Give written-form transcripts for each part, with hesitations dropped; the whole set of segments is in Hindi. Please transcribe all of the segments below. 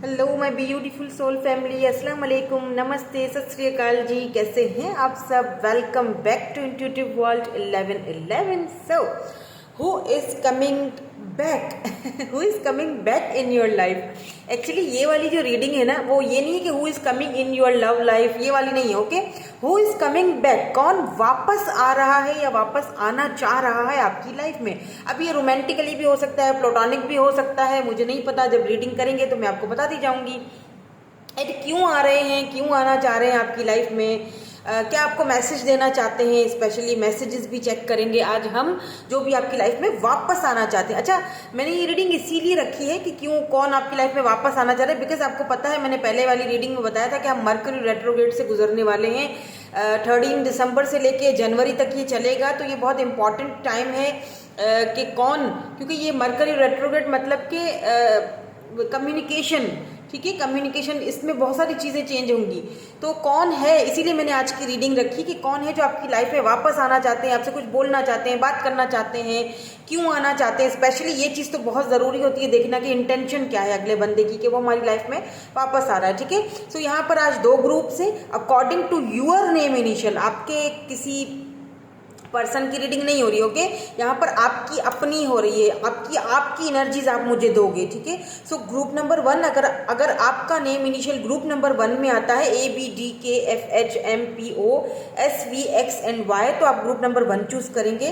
Hello my beautiful soul family, अस्सलाम वालेकुम, नमस्ते, सत श्री अकाल जी। कैसे हैं आप सब? Welcome back to intuitive world 1111। So who is coming back who is coming back in your life? Actually ये वाली जो रीडिंग है ना, वो ये नहीं है कि who is coming in your love life, ये वाली नहीं है। Okay, who is coming back, कौन वापस आ रहा है या वापस आना चाह रहा है आपकी लाइफ में। अब ये रोमांटिकली भी हो सकता है, प्लोटोनिक भी हो सकता है, मुझे नहीं पता। जब रीडिंग करेंगे तो मैं आपको बताती जाऊंगी क्यों आ रहे हैं, क्यों आना चाह रहे हैं आपकी लाइफ में, क्या आपको मैसेज देना चाहते हैं। स्पेशली मैसेजेस भी चेक करेंगे आज हम, जो भी आपकी लाइफ में वापस आना चाहते हैं। अच्छा, मैंने ये रीडिंग इसीलिए रखी है कि क्यों, कौन आपकी लाइफ में वापस आना चाह रहे हैं। बिकॉज आपको पता है, मैंने पहले वाली रीडिंग में बताया था कि हम मरकरी रेट्रोग्रेड से गुजरने वाले हैं। 13 दिसंबर से लेके जनवरी तक ये चलेगा। तो ये बहुत इंपॉर्टेंट टाइम है कि कौन, क्योंकि ये मरकरी रेट्रोग्रेड मतलब कि कम्युनिकेशन, ठीक है, कम्युनिकेशन, इसमें बहुत सारी चीज़ें चेंज होंगी। तो कौन है, इसीलिए मैंने आज की रीडिंग रखी कि कौन है जो आपकी लाइफ में वापस आना चाहते हैं, आपसे कुछ बोलना चाहते हैं, बात करना चाहते हैं, क्यों आना चाहते हैं। स्पेशली ये चीज़ तो बहुत ज़रूरी होती है देखना कि इंटेंशन क्या है अगले बंदे की, कि वो हमारी लाइफ में वापस आ रहा है। ठीक है, सो यहाँ पर आज 2 ग्रुप से according to your name initial, आपके किसी पर्सन की रीडिंग नहीं हो रही। ओके, यहाँ पर आपकी अपनी हो रही है, आपकी एनर्जीज आप मुझे दोगे। ठीक है, सो ग्रुप नंबर 1, अगर आपका नेम इनिशियल ग्रुप नंबर 1 में आता है ABDKFHMPOSVX and Y, तो आप ग्रुप नंबर 1 चूज करेंगे।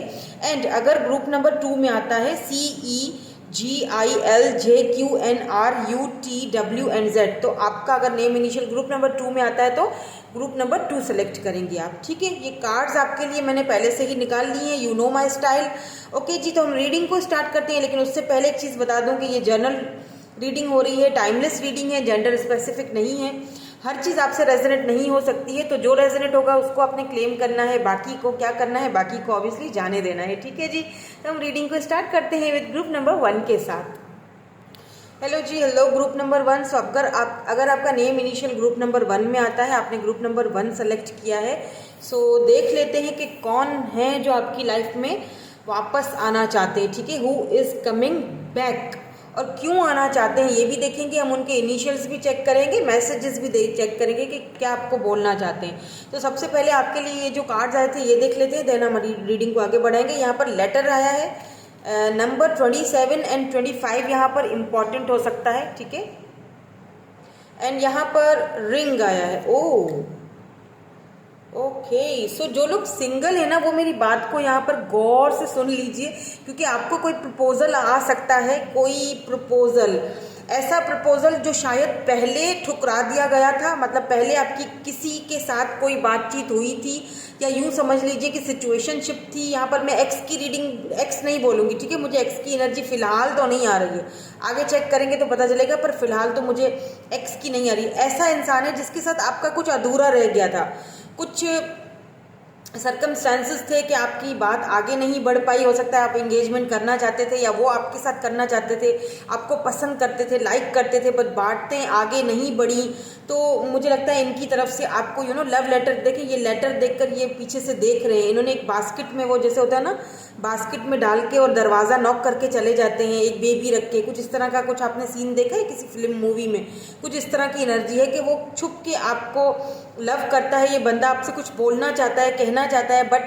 एंड अगर ग्रुप नंबर 2 में आता है CEGILJQNRUTWNZ, तो आपका अगर नेम इनिशियल ग्रुप नंबर 2 में आता है तो ग्रुप नंबर 2 सेलेक्ट करेंगे आप। ठीक है, ये कार्ड्स आपके लिए मैंने पहले से ही निकाल ली हैं, you know my style. Okay जी, तो हम रीडिंग को स्टार्ट करते हैं, लेकिन उससे पहले एक चीज़ बता दूं कि ये जर्नल रीडिंग हो रही है, टाइमलेस रीडिंग है, जेंडर स्पेसिफिक नहीं है। हर चीज़ आपसे रेजोनेट नहीं हो सकती है, तो जो रेजोनेट होगा उसको आपने क्लेम करना है, बाकी को क्या करना है, बाकी को ऑब्वियसली जाने देना है। ठीक है जी, तो हम रीडिंग को स्टार्ट करते हैं विद ग्रुप नंबर 1 के साथ। हेलो जी, हेलो ग्रुप नंबर 1। सो अगर आपका नेम इनिशियल ग्रुप नंबर 1 में आता है, आपने ग्रुप नंबर 1 सेलेक्ट किया है, सो देख लेते हैं कि कौन है जो आपकी लाइफ में वापस आना चाहते हैं। ठीक है, हु इज कमिंग बैक, और क्यों आना चाहते हैं ये भी देखेंगे हम, उनके इनिशियल्स भी चेक करेंगे, मैसेजेस भी चेक करेंगे कि क्या आपको बोलना चाहते हैं। तो सबसे पहले आपके लिए ये जो कार्ड्स आए थे ये देख लेते हैं, देन हम रीडिंग को आगे बढ़ाएंगे। यहाँ पर लेटर आया है, नंबर 27 एंड 25 यहाँ पर इंपॉर्टेंट हो सकता है। ठीक है, एंड यहाँ पर रिंग आया है। ओके, सो जो लोग सिंगल है ना, वो मेरी बात को यहाँ पर गौर से सुन लीजिए, क्योंकि आपको कोई प्रपोजल आ सकता है, कोई प्रपोजल, ऐसा प्रपोजल जो शायद पहले ठुकरा दिया गया था। मतलब पहले आपकी किसी के साथ कोई बातचीत हुई थी, या यूं समझ लीजिए कि सिचुएशनशिप थी। यहाँ पर मैं एक्स की रीडिंग, एक्स नहीं बोलूँगी, ठीक है, मुझे एक्स की एनर्जी फिलहाल तो नहीं आ रही है, आगे चेक करेंगे तो पता चलेगा, पर फिलहाल तो मुझे एक्स की नहीं आ रही। ऐसा इंसान है जिसके साथ आपका कुछ अधूरा रह गया था, कुछ सर्कमस्टांसेस थे कि आपकी बात आगे नहीं बढ़ पाई। हो सकता है आप एंगेजमेंट करना चाहते थे, या वो आपके साथ करना चाहते थे, आपको पसंद करते थे, लाइक करते थे, बट बातें आगे नहीं बढ़ी। तो मुझे लगता है इनकी तरफ से आपको लव लेटर, देखिए ये लेटर देखकर ये पीछे से देख रहे हैं। इन्होंने एक बास्केट में, वो जैसे होता है ना, बास्केट में डाल के और दरवाज़ा नॉक करके चले जाते हैं, एक बेबी रख के, कुछ इस तरह का कुछ आपने सीन देखा है किसी फिल्म मूवी में? कुछ इस तरह की एनर्जी है कि वो छुप के आपको लव करता है, ये बंदा आपसे कुछ बोलना चाहता है, कहना चाहता है, बट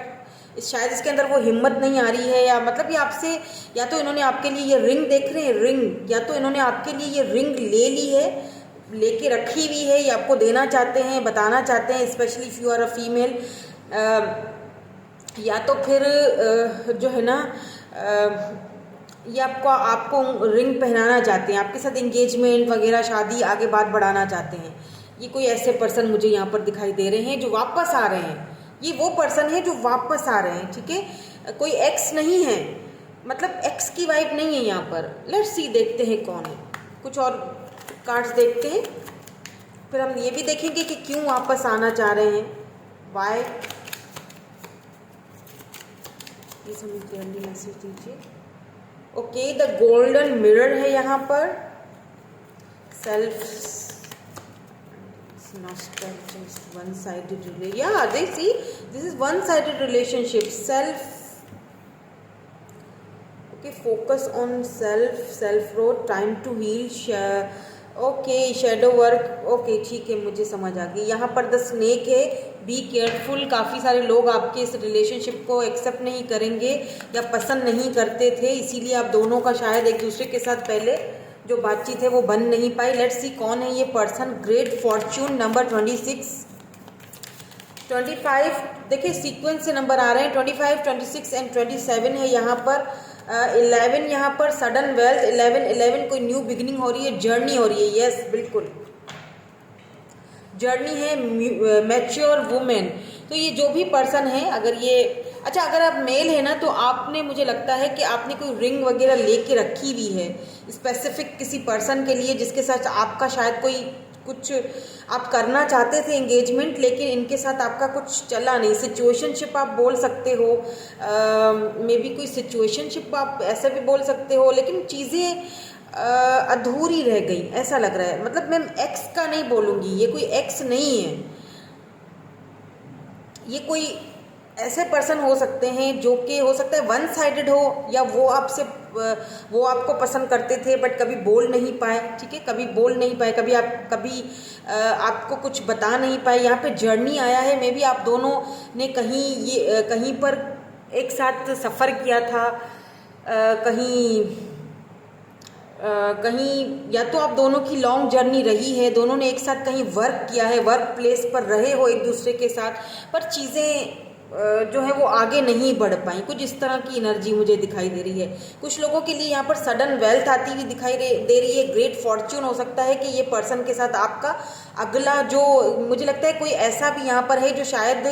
शायद इसके अंदर वो हिम्मत नहीं आ रही है, या मतलब ये आपसे, या तो इन्होंने आपके लिए ये रिंग, देख रहे हैं रिंग, या तो इन्होंने आपके लिए ये रिंग ले ली है, लेके रखी हुई है, ये आपको देना चाहते हैं, बताना चाहते हैं, specially if you are a female, या तो फिर जो है ना, ये आपको रिंग पहनाना चाहते हैं, आपके साथ एंगेजमेंट वगैरह, शादी, आगे बात बढ़ाना चाहते हैं। ये कोई ऐसे पर्सन मुझे यहाँ पर दिखाई दे रहे हैं जो वापस आ रहे हैं। ये वो पर्सन है जो वापस आ रहे हैं। ठीक है, कोई एक्स नहीं है, मतलब एक्स की वाइब नहीं है यहाँ पर। लेट्स सी, देखते हैं कौन है, कुछ और कार्ड्स देखते हैं, फिर हम ये भी देखेंगे कि क्यों वापस आना चाह रहे हैं, वाई। प्लीज हमें क्लियरली मैसेज दीजिए। ओके, द गोल्डन मिरर है यहाँ पर, self not just one-sided relationship. Yeah, they see this is one-sided relationship. Okay, focus on self growth, time to heal. Okay, shadow work, okay ठीक है, मुझे समझ आ गई। यहाँ पर द स्नेक है, बी केयरफुल। काफ़ी सारे लोग आपके इस रिलेशनशिप को एक्सेप्ट नहीं करेंगे या पसंद नहीं करते थे, इसीलिए आप दोनों का शायद एक दूसरे के साथ पहले जो बातचीत है वो बन नहीं पाई। लेट्स सी कौन है ये पर्सन। Great Fortune, number 26, 25। देखिए सीक्वेंस से नंबर आ रहे हैं, 25, 26 एंड 27 है यहाँ पर। 11 यहाँ पर सडन वेल्थ, 11 कोई न्यू बिगिनिंग हो रही है, जर्नी हो रही है। यस बिल्कुल, जर्नी है, मैच्योर वुमेन। तो ये जो भी पर्सन है, अगर ये अच्छा, अगर आप मेल है ना, तो आपने, मुझे लगता है कि आपने कोई रिंग वगैरह लेके रखी हुई है स्पेसिफिक किसी पर्सन के लिए, जिसके साथ आपका शायद कोई कुछ आप करना चाहते थे एंगेजमेंट, लेकिन इनके साथ आपका कुछ चला नहीं। सिचुएशनशिप आप बोल सकते हो, मे बी कोई सिचुएशनशिप आप ऐसा भी बोल सकते हो, लेकिन चीज़ें अधूरी रह गई ऐसा लग रहा है। मतलब मैं एक्स का नहीं बोलूँगी, ये कोई एक्स नहीं है, ये कोई ऐसे पर्सन हो सकते हैं जो कि हो सकता है वन साइडेड हो, या वो आपको पसंद करते थे बट कभी बोल नहीं पाए। ठीक है, कभी बोल नहीं पाए, कभी आपको कुछ बता नहीं पाए। यहाँ पे जर्नी आया है, मे बी आप दोनों ने कहीं पर एक साथ सफ़र किया था, कहीं या तो आप दोनों की लॉन्ग जर्नी रही है, दोनों ने एक साथ कहीं वर्क किया है, वर्क प्लेस पर रहे हो एक दूसरे के साथ, पर चीज़ें जो है वो आगे नहीं बढ़ पाई। कुछ इस तरह की एनर्जी मुझे दिखाई दे रही है। कुछ लोगों के लिए यहाँ पर सडन वेल्थ आती हुई दिखाई दे रही है। ग्रेट फॉर्च्यून हो सकता है कि ये पर्सन के साथ आपका अगला, जो मुझे लगता है कोई ऐसा भी यहाँ पर है जो शायद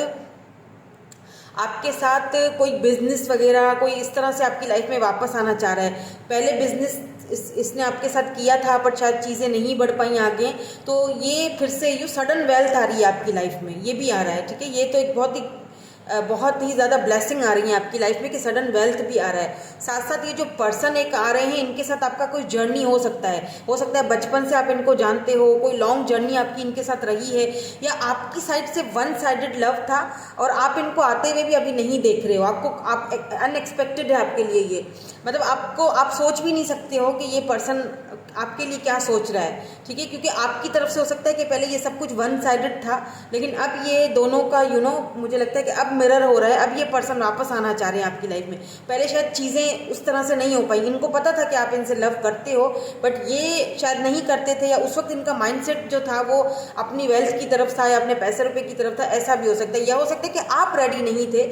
आपके साथ कोई बिजनेस वगैरह, कोई इस तरह से आपकी लाइफ में वापस आना चाह रहा है। पहले बिजनेस इसने आपके साथ किया था, पर शायद चीज़ें नहीं बढ़ पाई आगे, तो ये फिर से ये सडन वेल्थ आ रही है आपकी लाइफ में, ये भी आ रहा है। ठीक है, ये तो एक बहुत ही ज़्यादा ब्लेसिंग आ रही है आपकी लाइफ में कि सडन वेल्थ भी आ रहा है। साथ साथ ये जो पर्सन एक आ रहे हैं, इनके साथ आपका कोई जर्नी हो सकता है बचपन से आप इनको जानते हो, कोई लॉन्ग जर्नी आपकी इनके साथ रही है, या आपकी साइड से वन साइडेड लव था और आप इनको आते हुए भी अभी नहीं देख रहे हो। आप अनएक्सपेक्टेड है आपके लिए ये, मतलब आप सोच भी नहीं सकते हो कि ये पर्सन आपके लिए क्या सोच रहा है। ठीक है, क्योंकि आपकी तरफ से हो सकता है कि पहले ये सब कुछ वन साइडेड था, लेकिन अब ये दोनों का मुझे लगता है कि अब मिरर हो रहा है। अब ये पर्सन वापस आना चाह रहे हैं आपकी लाइफ में। पहले शायद चीज़ें उस तरह से नहीं हो पाई, इनको पता था कि आप इनसे लव करते हो, बट ये शायद नहीं करते थे, या उस वक्त इनका माइंडसेट जो था वो अपनी वेल्थ की तरफ था या अपने पैसे रुपए की तरफ था। ऐसा भी हो सकता है, या हो सकता है कि आप रेडी नहीं थे,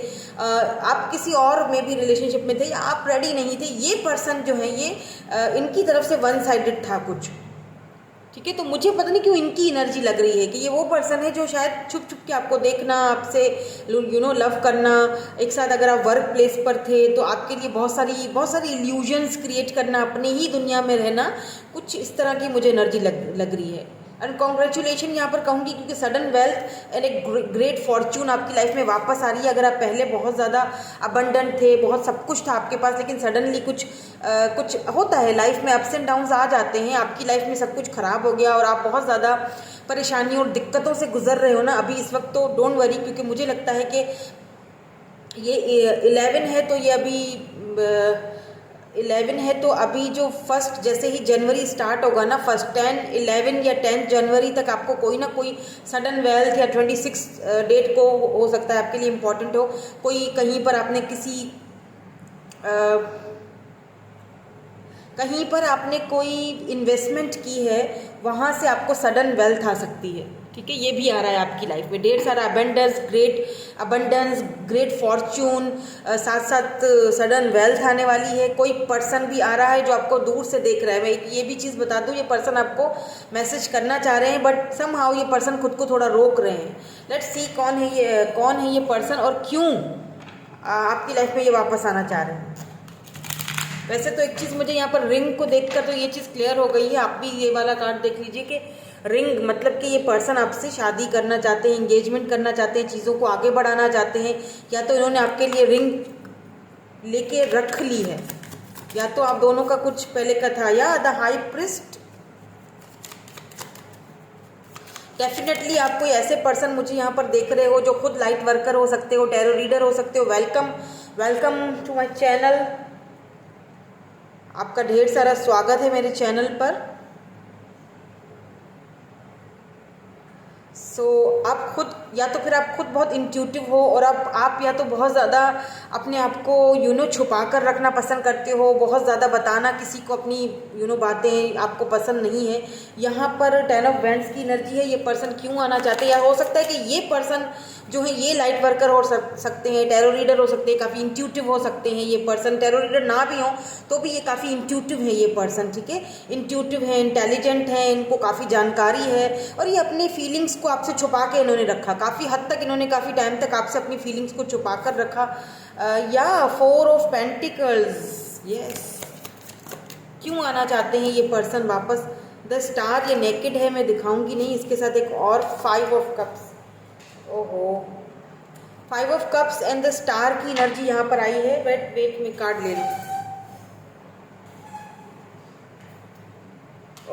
आप किसी और में भी रिलेशनशिप में थे, या आप रेडी नहीं थे। ये पर्सन जो है ये इनकी तरफ से वन साइडेड था कुछ। ठीक है, तो मुझे पता नहीं क्यों इनकी एनर्जी लग रही है कि ये वो पर्सन है जो शायद छुप छुप के आपको देखना, आपसे लव करना, एक साथ अगर आप वर्क प्लेस पर थे तो आपके लिए बहुत सारी इल्यूजन्स क्रिएट करना, अपनी ही दुनिया में रहना, कुछ इस तरह की मुझे एनर्जी लग रही है। एंड कॉन्ग्रेचुलेशन यहाँ पर कहूँगी, क्योंकि सडन वेल्थ एंड एक ग्रेट फॉर्च्यून आपकी लाइफ में वापस आ रही है। अगर आप पहले बहुत ज़्यादा अबंडेंट थे, बहुत सब कुछ था आपके पास, लेकिन सडनली कुछ होता है लाइफ में, अप्स एंड डाउन्स आ जाते हैं, आपकी लाइफ में सब कुछ खराब हो गया और आप बहुत ज़्यादा परेशानियों और दिक्कतों से गुजर रहे हो ना अभी इस वक्त, तो डोंट वरी, क्योंकि मुझे लगता है कि ये 11 है, तो ये अभी 11 है, तो अभी जो फर्स्ट, जैसे ही जनवरी स्टार्ट होगा ना, फर्स्ट 10, 11 या 10 जनवरी तक आपको कोई ना कोई सडन वेल्थ, या 26 डेट को हो सकता है आपके लिए इम्पोर्टेंट हो। कोई कहीं पर आपने कहीं पर आपने कोई इन्वेस्टमेंट की है, वहाँ से आपको सडन वेल्थ आ सकती है। ठीक है, ये भी आ रहा है आपकी लाइफ में, ढेर सारा अबंडेंस, ग्रेट फॉर्च्यून, साथ साथ सडन वेल्थ आने वाली है। कोई पर्सन भी आ रहा है जो आपको दूर से देख रहा है। मैं ये भी चीज़ बता दूं, ये पर्सन आपको मैसेज करना चाह रहे हैं, बट समहाउ ये पर्सन खुद को थोड़ा रोक रहे हैं। लेट्स सी कौन है ये पर्सन और क्यों आपकी लाइफ में ये वापस आना चाह रहे हैं। वैसे तो एक चीज़ मुझे यहाँ पर रिंग को देखकर तो ये चीज़ क्लियर हो गई है। आप भी ये वाला कार्ड देख लीजिए कि रिंग मतलब कि ये पर्सन आपसे शादी करना चाहते हैं, एंगेजमेंट करना चाहते हैं, चीज़ों को आगे बढ़ाना चाहते हैं, या तो इन्होंने आपके लिए रिंग लेके रख ली है, या तो आप दोनों का कुछ पहले का था। या द हाई प्रिस्ट, डेफिनेटली आप कोई ऐसे पर्सन मुझे यहाँ पर देख रहे हो जो खुद लाइट वर्कर हो सकते हो, टैरो रीडर हो सकते हो। वेलकम टू माय चैनल, आपका ढेर सारा स्वागत है मेरे चैनल पर। आप खुद या तो फिर आप खुद बहुत इंट्यूटिव हो, और आप या तो बहुत ज़्यादा अपने आप को छुपा कर रखना पसंद करते हो, बहुत ज़्यादा बताना किसी को अपनी बातें आपको पसंद नहीं है। यहाँ पर 10 ऑफ वैंड्स की एनर्जी है। ये पर्सन क्यों आना चाहते हैं, या हो सकता है कि ये पर्सन जो है ये लाइट वर्कर हो सकते हैं, टैरो रीडर हो सकते हैं, काफ़ी इंट्यूटिव हो सकते हैं ये पर्सन। टैरो रीडर ना भी हो तो भी ये काफ़ी इंट्यूटिव है ये पर्सन, ठीक है। इंट्यूटिव है, इंटेलिजेंट है, इनको काफ़ी जानकारी है, और ये अपनी फीलिंग्स को आपसे छुपा के इन्होंने रखा। काफ़ी हद तक इन्होंने काफ़ी टाइम तक आपसे अपनी फीलिंग्स को छुपा कर रखा। या 4 ऑफ पेंटिकल्स, यस। क्यों आना चाहते हैं ये पर्सन वापस? द स्टार, ये नेकेड है, मैं दिखाऊंगी नहीं। इसके साथ एक और 5 ऑफ कप्स, ओहो, 5 of cups and the star की एनर्जी यहाँ पर आई है। वेट में कार्ड ले रही हूँ।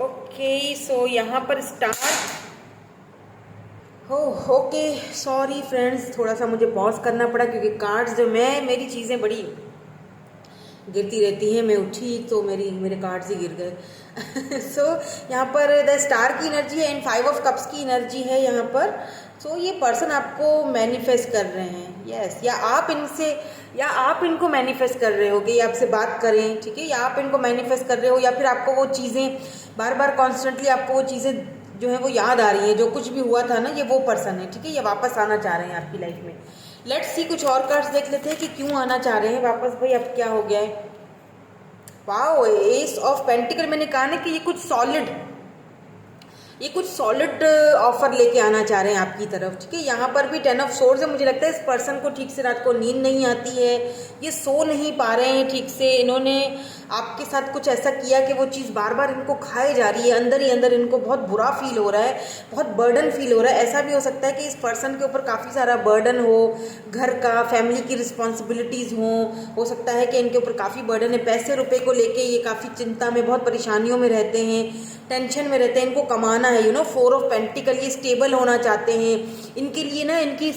ओके, सो यहाँ पर स्टार, ओके, सॉरी फ्रेंड्स, थोड़ा सा मुझे पॉज करना पड़ा क्योंकि कार्ड्स जो मेरी चीज़ें बड़ी गिरती रहती हैं। मैं उठी तो मेरे कार्ड्स ही गिर गए। सो यहाँ पर द स्टार की एनर्जी है एंड 5 ऑफ कप्स की एनर्जी है यहाँ पर। सो ये पर्सन आपको मैनिफेस्ट कर रहे हैं, यस, या आप इनको मैनिफेस्ट कर रहे हो कि ये आपसे बात करें, ठीक है, या आप इनको मैनिफेस्ट कर रहे हो, या फिर आपको वो चीज़ें बार बार कॉन्स्टेंटली आपको वो चीज़ें जो है वो याद आ रही हैं, जो कुछ भी हुआ था ना, ये वो पर्सन है, ठीक है, ये वापस आना चाह रहे हैं आपकी लाइफ में। लेट्स सी, कुछ और कार्ड्स देख लेते हैं कि क्यों आना चाह रहे हैं वापस। भाई अब क्या हो गया है? Wow, S of pentacle. मैंने कहा ना कि ये कुछ सॉलिड ऑफर लेके आना चाह रहे हैं आपकी तरफ, ठीक है। यहाँ पर भी 10 ऑफ सोर्ड्स है। मुझे लगता है इस पर्सन को ठीक से रात को नींद नहीं आती है, ये सो नहीं पा रहे हैं ठीक से। इन्होंने आपके साथ कुछ ऐसा किया कि वो चीज़ बार बार इनको खाए जा रही है, अंदर ही अंदर इनको बहुत बुरा फील हो रहा है, बहुत बर्डन फील हो रहा है। ऐसा भी हो सकता है कि इस पर्सन के ऊपर काफ़ी सारा बर्डन हो, घर का, फैमिली की रिस्पॉन्सिबिलिटीज़ हो सकता है कि इनके ऊपर काफ़ी बर्डन है। पैसे रुपए को लेके ये काफ़ी चिंता में, बहुत परेशानियों में रहते हैं, टेंशन में रहते हैं। इनको कमाना है, 4 ऑफ पेंटिकल, ये स्टेबल होना चाहते हैं। इनके लिए ना इनकी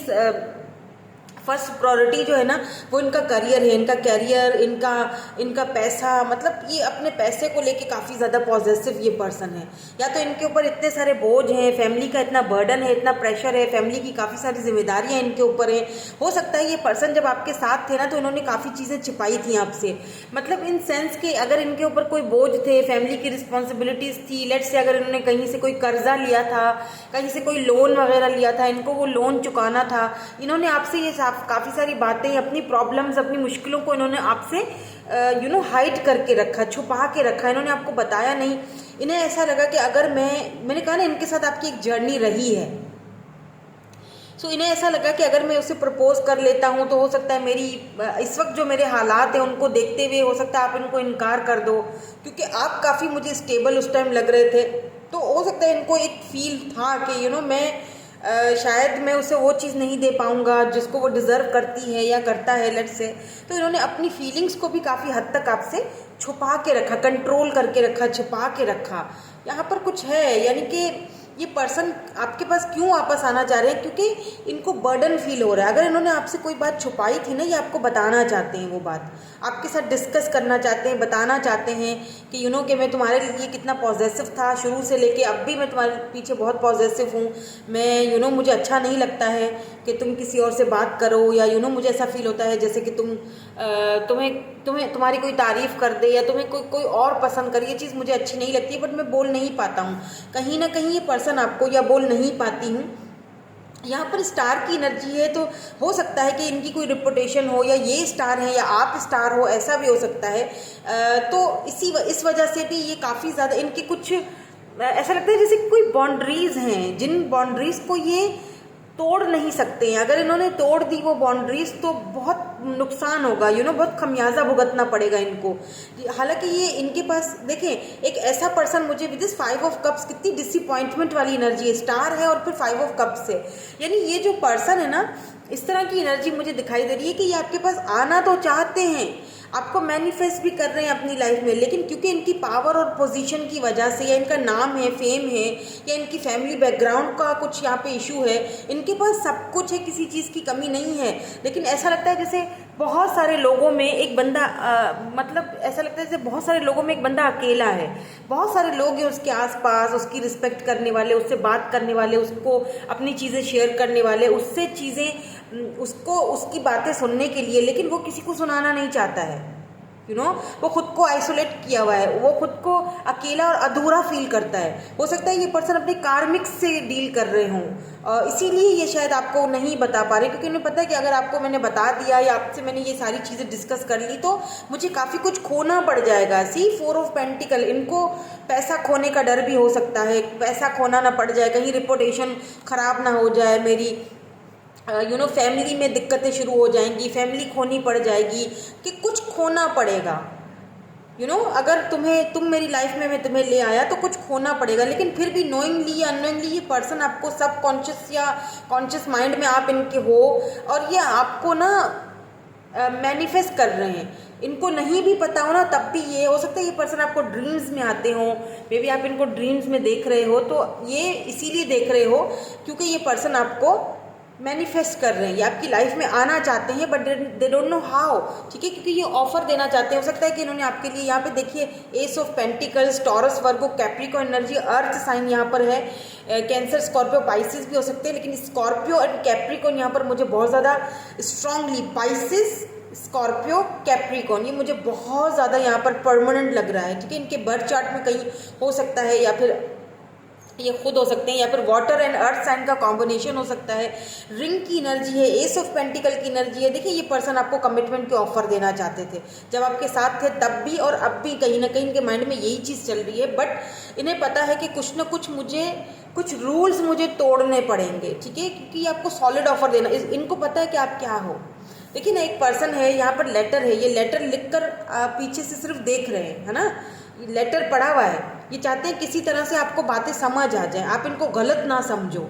फर्स्ट प्रायोरिटी जो है ना वो इनका करियर है, इनका कैरियर, इनका पैसा, मतलब ये अपने पैसे को लेके काफ़ी ज़्यादा पॉजिटिव ये पर्सन है। या तो इनके ऊपर इतने सारे बोझ हैं, फैमिली का इतना बर्डन है, इतना प्रेशर है, फैमिली की काफ़ी सारी जिम्मेदारियां इनके ऊपर है। हो सकता है ये पर्सन जब आपके साथ थे ना तो इन्होंने काफ़ी चीज़ें छिपाई थी आपसे, मतलब इन सेंस कि अगर इनके ऊपर कोई बोझ थे, फैमिली की रिस्पॉन्सिबिलिटीज़ थी, लेट्स से अगर इन्होंने कहीं से कोई कर्जा लिया था, कहीं से कोई लोन वगैरह लिया था, इनको वो लोन चुकाना था, इन्होंने आपसे ये काफ़ी सारी बातें, अपनी प्रॉब्लम्स, अपनी मुश्किलों को इन्होंने आपसे हाइड करके रखा, छुपा के रखा, इन्होंने आपको बताया नहीं। इन्हें ऐसा लगा कि अगर मैंने कहा ना इनके साथ आपकी एक जर्नी रही है, सो इन्हें ऐसा लगा कि अगर मैं उसे प्रपोज कर लेता हूँ तो हो सकता है मेरी इस वक्त जो मेरे हालात हैं उनको देखते हुए हो सकता है आप इनको इनकार कर दो, क्योंकि आप काफ़ी मुझे स्टेबल उस टाइम लग रहे थे। तो हो सकता है इनको एक फील था कि मैं शायद मैं उसे वो चीज़ नहीं दे पाऊँगा जिसको वो डिज़र्व करती है या करता है, लेट्स से। तो इन्होंने अपनी फीलिंग्स को भी काफ़ी हद तक आपसे छुपा के रखा, कंट्रोल करके रखा, छिपा के रखा। यहाँ पर कुछ है, यानी कि ये पर्सन आपके पास क्यों वापस आना चाह रहे हैं, क्योंकि इनको बर्डन फील हो रहा है। अगर इन्होंने आपसे कोई बात छुपाई थी ना, ये आपको बताना चाहते हैं, वो बात आपके साथ डिस्कस करना चाहते हैं, बताना चाहते हैं कि कि मैं तुम्हारे लिए कितना पॉजिटिव था शुरू से लेके अब भी मैं तुम्हारे पीछे बहुत पॉजिटिव हूँ। मैं मुझे अच्छा नहीं लगता है कि तुम किसी और से बात करो, या मुझे ऐसा फील होता है जैसे कि तुम्हें तुम्हारी कोई तारीफ़ कर दे, या तुम्हें कोई और पसंद करे। ये चीज़ मुझे अच्छी नहीं लगती है, बट मैं बोल नहीं पाता हूँ, कहीं ना कहीं ये पर्सन आपको, या बोल नहीं पाती हूँ। यहाँ पर स्टार की एनर्जी है, तो हो सकता है कि इनकी कोई रिपुटेशन हो, या ये स्टार है या आप स्टार हो, ऐसा भी हो सकता है। तो इस वजह से भी ये काफ़ी ज़्यादा इनके कुछ ऐसा लगता है जैसे कोई बाउंड्रीज़ हैं, जिन बाउंड्रीज़ को ये तोड़ नहीं सकते हैं। अगर इन्होंने तोड़ दी वो बाउंड्रीज तो बहुत नुकसान होगा, बहुत खमियाजा भुगतना पड़ेगा इनको। हालांकि ये इनके पास देखें, एक ऐसा पर्सन मुझे विद दिस 5 ऑफ कप्स, कितनी डिसअपॉइंटमेंट वाली एनर्जी है, स्टार है और फिर 5 ऑफ कप्स है। यानी ये जो पर्सन है ना, इस तरह की एनर्जी मुझे दिखाई दे रही है कि ये आपके पास आना तो चाहते हैं, आपको मैनिफेस्ट भी कर रहे हैं अपनी लाइफ में, लेकिन क्योंकि इनकी पावर और पोजीशन की वजह से, या इनका नाम है, फेम है, या इनकी फैमिली बैकग्राउंड का कुछ यहाँ पे इशू है, इनके पास सब कुछ है, किसी चीज़ की कमी नहीं है, लेकिन ऐसा लगता है जैसे बहुत सारे लोगों में एक बंदा मतलब ऐसा लगता है जैसे बहुत सारे लोगों में एक बंदा अकेला है। बहुत सारे लोग हैं उसके आसपास, उसकी रिस्पेक्ट करने वाले, उससे बात करने वाले, उसको अपनी चीज़ें शेयर करने वाले, उससे चीज़ें उसको उसकी बातें सुनने के लिए, लेकिन वो किसी को सुनाना नहीं चाहता है। वो खुद को आइसोलेट किया हुआ है, वो खुद को अकेला और अधूरा फील करता है। हो सकता है ये पर्सन अपने कार्मिक से डील कर रहे हों, इसीलिए ये शायद आपको नहीं बता पा रहे, क्योंकि उन्हें पता है कि अगर आपको मैंने बता दिया या आपसे मैंने ये सारी चीज़ें डिस्कस कर ली तो मुझे काफ़ी कुछ खोना पड़ जाएगा। सी 4 ऑफ पेंटिकल, इनको पैसा खोने का डर भी हो सकता है, पैसा खोना ना पड़ जाए, कहीं रिपोर्टेशन ख़राब ना हो जाए मेरी, फैमिली में दिक्कतें शुरू हो जाएंगी, फैमिली खोनी पड़ जाएगी, कि कुछ खोना पड़ेगा। अगर तुम मेरी लाइफ में मैं तुम्हें ले आया तो कुछ खोना पड़ेगा, लेकिन फिर भी नोइंगली या अननोइंगली ये पर्सन आपको सबकॉन्शियस या कॉन्शियस माइंड में आप इनके हो, और ये आपको ना मैनिफेस्ट कर रहे हैं। इनको नहीं भी पता हो ना तब भी ये हो सकता है ये पर्सन आपको ड्रीम्स में आते हो, मे बी आप इनको ड्रीम्स में देख रहे हो, तो ये इसीलिए देख रहे हो क्योंकि ये पर्सन आपको मैनिफेस्ट कर रहे हैं, ये आपकी लाइफ में आना चाहते हैं, but they don't know how. ठीक है, क्योंकि ये ऑफर देना चाहते हैं। हो सकता है कि इन्होंने आपके लिए यहाँ पे देखिए ace of pentacles, Taurus, Virgo, Capricorn energy, earth sign यहाँ पर है, कैंसर, स्कॉर्पियो, पाइसिस भी हो सकते हैं, लेकिन स्कॉर्पियो एंड कैप्रिकॉर्न यहाँ पर मुझे बहुत ज़्यादा स्ट्रांगली, पाइसिस, स्कॉर्पियो, कैप्रिकॉर्न, ये मुझे बहुत ज़्यादा यहाँ पर परमानेंट लग रहा है। ठीक है, इनके बर्थ चार्ट में कहीं हो सकता है, या फिर ये खुद हो सकते हैं, या फिर वाटर एंड अर्थ साइन का कॉम्बिनेशन हो सकता है। रिंग की एनर्जी है, एस ऑफ पेंटिकल की एनर्जी है। देखिए ये पर्सन आपको कमिटमेंट के ऑफर देना चाहते थे जब आपके साथ थे, तब भी और अब भी कहीं ना कहीं इनके माइंड में यही चीज़ चल रही है, बट इन्हें पता है कि कुछ ना कुछ कुछ रूल्स मुझे तोड़ने पड़ेंगे। ठीक है, क्योंकि आपको सॉलिड ऑफर देना, इनको पता है कि आप क्या हो। देखिए ना, एक पर्सन है यहाँ पर, लेटर है, ये लेटर लिखकर पीछे से सिर्फ देख रहे हैं, है ना, लेटर पड़ा हुआ है। ये चाहते हैं किसी तरह से आपको बातें समझ आ जाए, आप इनको गलत ना समझो,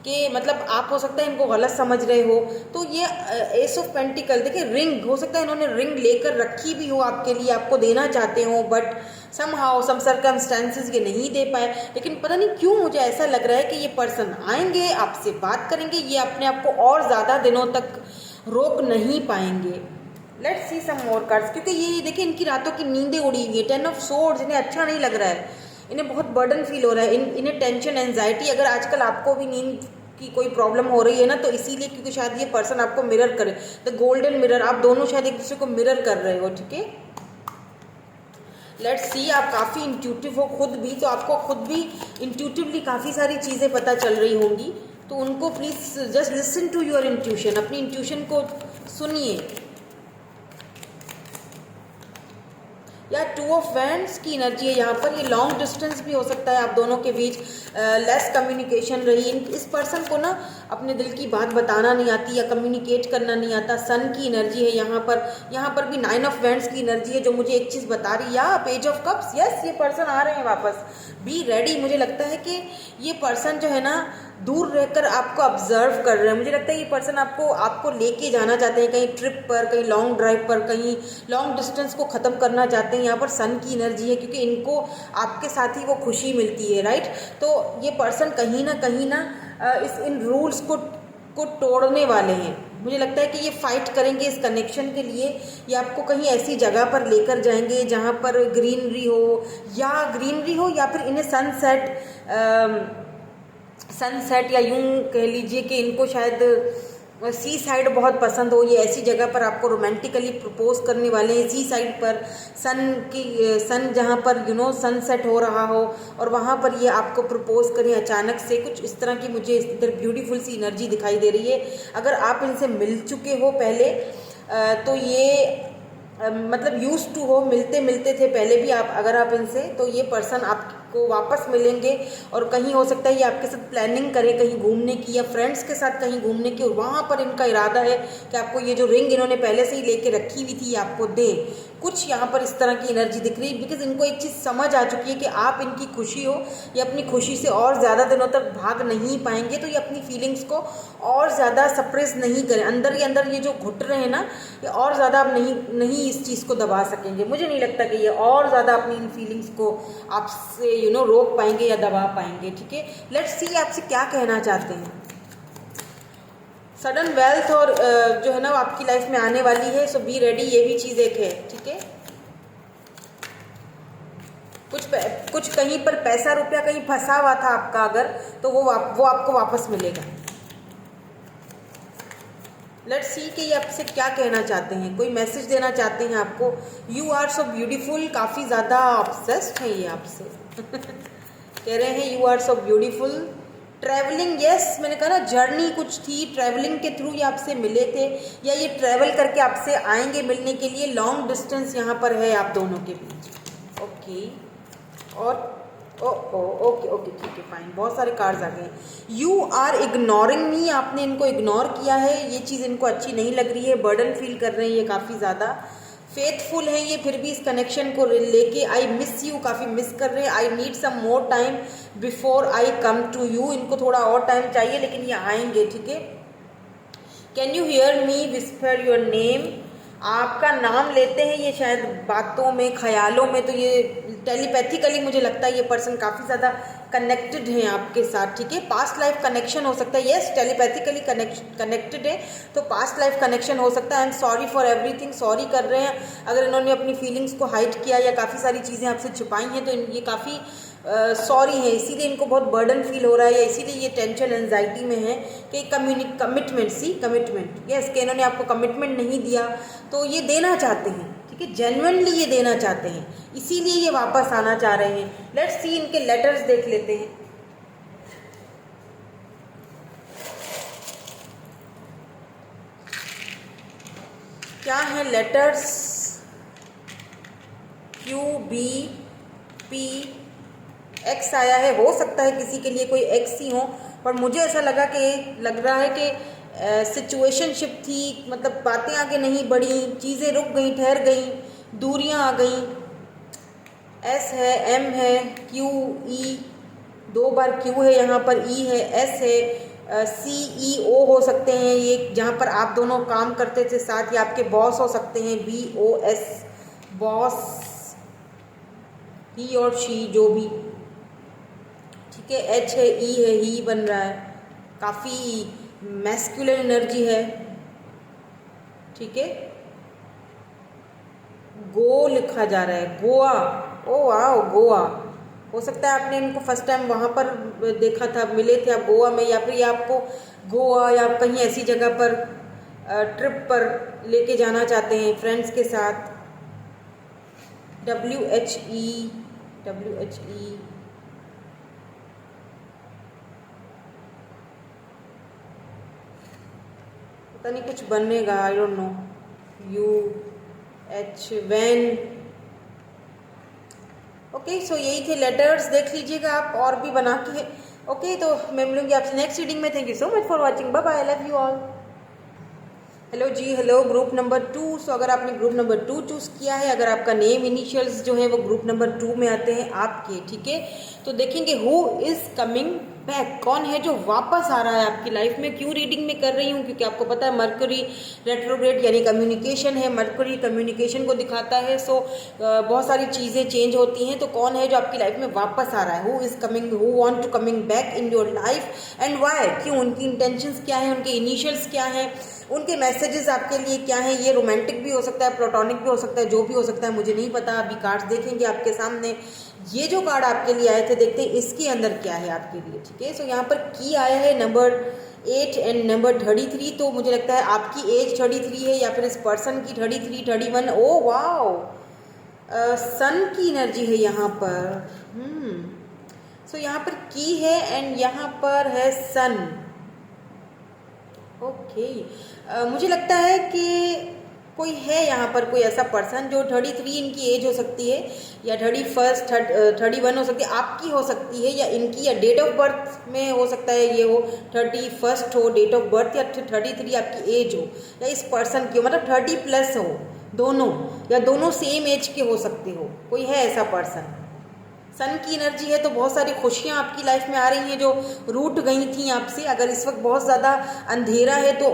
कि मतलब आप हो सकता है इनको गलत समझ रहे हो। तो ये एस ऑफ पेंटिकल, देखिए रिंग, हो सकता है इन्होंने रिंग लेकर रखी भी हो आपके लिए, आपको देना चाहते हो, बट समहाउ सम सर्कमस्टेंसेस ये नहीं दे पाए। लेकिन पता नहीं क्यों मुझे ऐसा लग रहा है कि ये पर्सन आएंगे, आपसे बात करेंगे, ये अपने आप को और ज़्यादा दिनों तक रोक नहीं पाएंगे। Let's see some more cards, क्योंकि ये देखिए इनकी रातों की नींदें उड़ी हुई है। 10 ऑफ सोर्ड्स, इन्हें अच्छा नहीं लग रहा है, इन्हें बहुत बर्डन फील हो रहा है, इन्हें टेंशन, एंजाइटी। अगर आजकल आपको भी नींद की कोई प्रॉब्लम हो रही है ना, तो इसीलिए क्योंकि शायद ये पर्सन आपको मिरर करे, द गोल्डन मिरर, आप दोनों शायद एक दूसरे को मिरर कर रहे हो। ठीक है, लेट्स सी, आप काफ़ी इंट्यूटिव हो खुद भी, तो आपको खुद भी इंट्यूटिवली काफ़ी सारी चीज़ें पता चल रही होंगी, तो उनको please just listen to your intuition, अपनी इंट्यूशन को सुनिए। या 2 ऑफ वैंड्स की एनर्जी है यहाँ पर, ये लॉन्ग डिस्टेंस भी हो सकता है आप दोनों के बीच, लेस कम्युनिकेशन रही। इस पर्सन को ना अपने दिल की बात बताना नहीं आती या कम्युनिकेट करना नहीं आता। सन की एनर्जी है यहाँ पर भी 9 ऑफ वैंड्स की एनर्जी है, जो मुझे एक चीज़ बता रही है, या पेज ऑफ कप्स, यस ये पर्सन आ रहे हैं वापस, बी रेडी। मुझे लगता है कि ये पर्सन जो है ना दूर रहकर आपको ऑब्जर्व कर रहे हैं। मुझे लगता है ये पर्सन आपको लेके जाना चाहते हैं कहीं ट्रिप पर, कहीं लॉन्ग ड्राइव पर, कहीं लॉन्ग डिस्टेंस को ख़त्म करना चाहते हैं। यहाँ पर सन की एनर्जी है, क्योंकि इनको आपके साथ ही वो खुशी मिलती है, राइट। तो ये पर्सन कहीं ना इन रूल्स को तोड़ने वाले हैं। मुझे लगता है कि ये फाइट करेंगे इस कनेक्शन के लिए, या आपको कहीं ऐसी जगह पर लेकर जाएंगे जहाँ पर ग्रीनरी हो या फिर इन्हें सनसेट या यूं कह लीजिए कि इनको शायद सी साइड बहुत पसंद हो। ये ऐसी जगह पर आपको रोमांटिकली प्रपोज करने वाले हैं, सी साइड पर, सन जहाँ पर सनसेट हो रहा हो और वहाँ पर ये आपको प्रपोज करें अचानक से। कुछ इस तरह की मुझे इधर ब्यूटीफुल सी एनर्जी दिखाई दे रही है। अगर आप इनसे मिल चुके हो पहले तो ये मतलब यूज टू हो, मिलते थे पहले भी आप, अगर आप इनसे, तो ये पर्सन आपको वापस मिलेंगे और कहीं हो सकता है ये आपके साथ प्लानिंग करें कहीं घूमने की, या फ्रेंड्स के साथ कहीं घूमने की, और वहाँ पर इनका इरादा है कि आपको ये जो रिंग इन्होंने पहले से ही लेके रखी हुई थी आपको दे। कुछ यहाँ पर इस तरह की एनर्जी दिख रही है, बिकॉज इनको एक चीज़ समझ आ चुकी है कि आप इनकी खुशी हो, ये अपनी खुशी से और ज़्यादा दिनों तक भाग नहीं पाएंगे, तो ये अपनी फीलिंग्स को और ज़्यादा सप्रेस नहीं करें। अंदर ही अंदर ये जो घुट रहे हैं ना, ये और ज़्यादा आप नहीं इस चीज़ को दबा सकेंगे। मुझे नहीं लगता कि ये और ज़्यादा अपनी इन फीलिंग्स को आपसे रोक पाएंगे या दबा पाएंगे। ठीक है, लेट्स सी आपसे क्या कहना चाहते हैं। सडन वेल्थ और जो है ना वो आपकी लाइफ में आने वाली है, सो बी रेडी, ये भी चीज़ एक है, ठीक है। कुछ कहीं पर पैसा रुपया कहीं फंसा हुआ था आपका अगर, तो वो आपको वापस मिलेगा। लेट्स सी कि ये आपसे क्या कहना चाहते हैं, कोई मैसेज देना चाहते हैं आपको। यू आर सो ब्यूटीफुल, काफ़ी ज़्यादा ऑब्सेस्ड हैं ये आपसे कह रहे हैं you are so beautiful. Travelling, yes, मैंने कहा ना जर्नी कुछ थी, ट्रैवलिंग के थ्रू ये आपसे मिले थे, या ये ट्रैवल करके आपसे आएंगे मिलने के लिए। लॉन्ग डिस्टेंस यहाँ पर है आप दोनों के बीच, ओके। और ओके ओके, ठीक है, फाइन, बहुत सारे कार्ड्स आ गए। यू आर इग्नोरिंग मी, आपने इनको इग्नोर किया है, ये चीज़ इनको अच्छी नहीं लग रही है, बर्डन फील कर रहे हैं ये काफ़ी ज़्यादा। फेथफुल है ये फिर भी इस कनेक्शन को लेके। आई मिस यू, काफ़ी मिस कर रहे हैं। I need some more time before I come to you, इनको थोड़ा और टाइम चाहिए लेकिन ये आएंगे, ठीक है। Can you hear me whisper your name, आपका नाम लेते हैं ये शायद बातों में, ख्यालों में, तो ये टेलीपैथिकली मुझे लगता है ये पर्सन काफ़ी ज़्यादा कनेक्टेड हैं आपके साथ, ठीक है। पास्ट लाइफ कनेक्शन हो सकता है, यस, टेलीपैथिकली कनेक्टेड है तो पास्ट लाइफ कनेक्शन हो सकता है। I am sorry for everything, sorry कर रहे हैं अगर इन्होंने अपनी फीलिंग्स को हाइड किया या काफ़ी सारी चीज़ें आपसे छुपाई हैं, तो ये काफ़ी सॉरी है, इसीलिए इनको बहुत बर्डन फील हो रहा है, या इसीलिए ये टेंशन एंजाइटी में है कि कमिटमेंट, यस, कि इन्होंने आपको कमिटमेंट नहीं दिया, तो ये देना चाहते हैं, ठीक है, जेन्युइनली ये देना चाहते हैं, इसीलिए ये वापस आना चाह रहे हैं। लेट्स सी इनके लेटर्स देख लेते हैं। क्या है लेटर्स? QBP एक्स आया है, हो सकता है किसी के लिए कोई एक्स ही हो, पर मुझे ऐसा लग रहा है कि सिचुएशनशिप थी, मतलब बातें आगे नहीं बढ़ी, चीज़ें रुक गई, ठहर गई, दूरियां आ गई। एस है, एम है, क्यू, ई, 2 बार क्यू है यहाँ पर, ई है, एस है, CEO हो सकते हैं ये, जहाँ पर आप दोनों काम करते थे साथ, या आपके बॉस हो सकते हैं, BOS, बॉस, ही और शी, जो भी, ठीक है। H है, E है, ही बन रहा है, काफ़ी मैस्कुलिन एनर्जी है, ठीक है। गो लिखा जा रहा है, गोवा, ओ वाओ, गोवा, हो सकता है आपने इनको फर्स्ट टाइम वहाँ पर देखा था, मिले थे आप गोवा में, या फिर ये आपको गोवा या कहीं ऐसी जगह पर ट्रिप पर लेके जाना चाहते हैं फ्रेंड्स के साथ। WHE, पता नहीं कुछ बनेगा, आई डोंट नो। UH, वैन, ओके। सो यही थे लेटर्स, देख लीजिएगा आप और भी बना के, ओके। तो मैं मिलूंगी आपसे नेक्स्ट रीडिंग में। Thank you so much for watching, bye bye, I love you all. Hello जी, हेलो, ग्रुप नंबर 2। सो अगर आपने ग्रुप नंबर 2 चूज़ किया है, अगर आपका नेम इनिशियल्स जो है वो ग्रुप नंबर 2 में आते हैं आपके, ठीक है, तो देखेंगे हु इज़ कमिंग बैक, कौन है जो वापस आ रहा है आपकी लाइफ में। क्यों रीडिंग में कर रही हूँ? क्योंकि आपको पता है मरकरी रेट्रोग्रेड यानी कम्युनिकेशन है, मरकरी कम्युनिकेशन को दिखाता है। सो बहुत सारी चीज़ें चेंज होती हैं, तो कौन है जो आपकी लाइफ में वापस आ रहा है, who is coming, who want to coming back in your life and why, क्यों, उनकी इंटेंशंस क्या है, उनके इनिशियल्स क्या हैं, उनके मैसेजेस आपके लिए क्या हैं। ये रोमांटिक भी हो सकता है, प्लेटोनिक भी हो सकता है, जो भी हो सकता है मुझे नहीं पता। अभी कार्ड्स देखेंगे आपके सामने। ये जो कार्ड आपके लिए आए थे, देखते हैं इसके अंदर क्या है आपके लिए, ठीक है। सो यहाँ पर की आया है नंबर 8 एंड नंबर 33, तो मुझे लगता है आपकी एज 33 है या फिर इस पर्सन की 33, 31। ओ वाओ, सन की एनर्जी है यहाँ पर। सो यहाँ पर की है एंड यहाँ पर है सन, ओके। मुझे लगता है कि कोई है यहाँ पर, कोई ऐसा पर्सन जो 33 इनकी एज हो सकती है, या 31, 31 हो सकती है, आपकी हो सकती है, या इनकी, या डेट ऑफ बर्थ में हो सकता है ये हो 31 हो डेट ऑफ बर्थ, या 33 आपकी एज हो, या इस पर्सन की हो, मतलब 30+ हो दोनों, या दोनों सेम एज के हो सकते हो। कोई है ऐसा पर्सन, सन की एनर्जी है तो बहुत सारी खुशियाँ आपकी लाइफ में आ रही हैं जो रूठ गई थी आपसे। अगर इस वक्त बहुत ज़्यादा अंधेरा है तो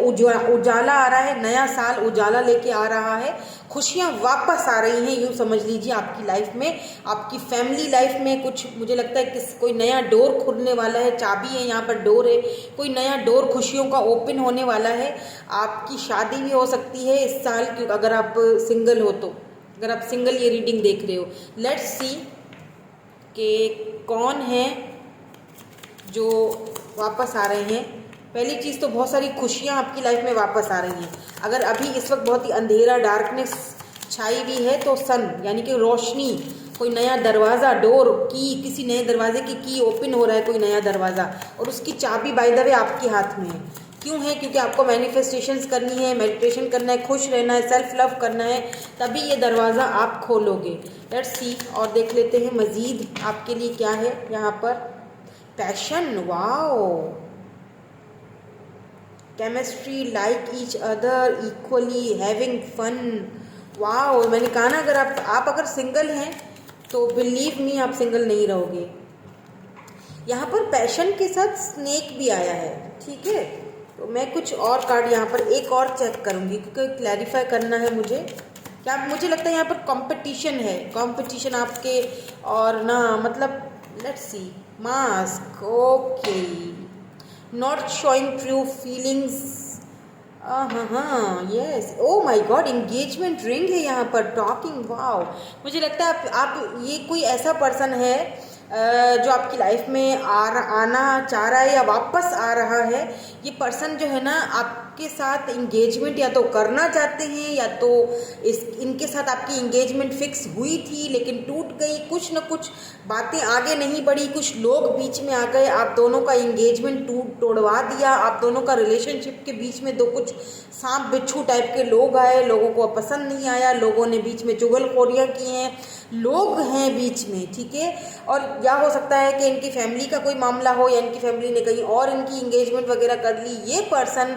उजाला आ रहा है, नया साल उजाला लेके आ रहा है, खुशियाँ वापस आ रही हैं, यूँ समझ लीजिए आपकी लाइफ में। आपकी फैमिली लाइफ में कुछ मुझे लगता है कि कोई नया डोर खुलने वाला है, चाबी है यहाँ पर, डोर है, कोई नया डोर खुशियों का ओपन होने वाला है। आपकी शादी भी हो सकती है इस साल, क्योंकि अगर आप सिंगल हो तो, अगर आप सिंगल ये रीडिंग देख रहे हो। लेट्स सी कि कौन है जो वापस आ रहे हैं। पहली चीज़ तो बहुत सारी खुशियाँ आपकी लाइफ में वापस आ रही हैं। अगर अभी इस वक्त बहुत ही अंधेरा, डार्कनेस छाई हुई है तो सन यानी कि रोशनी, कोई नया दरवाज़ा, डोर की, किसी नए दरवाजे की ओपन हो रहा है, कोई नया दरवाज़ा, और उसकी चाबी बाय द वे आपके हाथ में है। क्यों है? क्योंकि आपको मैनिफेस्टेशंस करनी है, मेडिटेशन करना है, खुश रहना है, सेल्फ लव करना है, तभी ये दरवाज़ा आप खोलोगे। लेट्स सी और देख लेते हैं मज़ीद आपके लिए क्या है यहाँ पर। Passion, wow, chemistry, like each other, equally, having fun, wow. मैंने कहा ना, अगर आप अगर सिंगल हैं तो बिलीव मी आप सिंगल नहीं रहोगे। यहाँ पर पैशन के साथ स्नेक भी आया है, ठीक है। तो मैं कुछ और कार्ड यहाँ पर एक और चेक करूँगी क्योंकि क्लैरिफाई करना है मुझे। क्या मुझे लगता है यहाँ पर कंपटीशन है, कंपटीशन आपके और ना, मतलब let's see, mask, okay, not showing true feelings, हाँ yes, oh my god, engagement ring है यहाँ पर, टॉकिंग, वाओ। मुझे लगता है आप ये कोई ऐसा पर्सन है जो आपकी लाइफ में आना चाह रहा है या वापस आ रहा है। ये पर्सन जो है ना आपके साथ इंगेजमेंट या तो करना चाहते हैं, या तो इनके साथ आपकी इंगेजमेंट फिक्स हुई थी लेकिन टूट गई, कुछ न कुछ बातें आगे नहीं बढ़ी, कुछ लोग बीच में आ गए, आप दोनों का इंगेजमेंट तोड़वा दिया, आप दोनों का रिलेशनशिप के बीच में दो कुछ सांप बिच्छू टाइप के लोग आए, लोगों को पसंद नहीं आया, लोगों ने बीच में चुगलखोरियाँ की हैं, लोग हैं बीच में, ठीक है। और या हो सकता है कि इनकी फैमिली का कोई मामला हो या इनकी फैमिली ने कहीं और इनकी इंगेजमेंट वगैरह कर ली। ये पर्सन,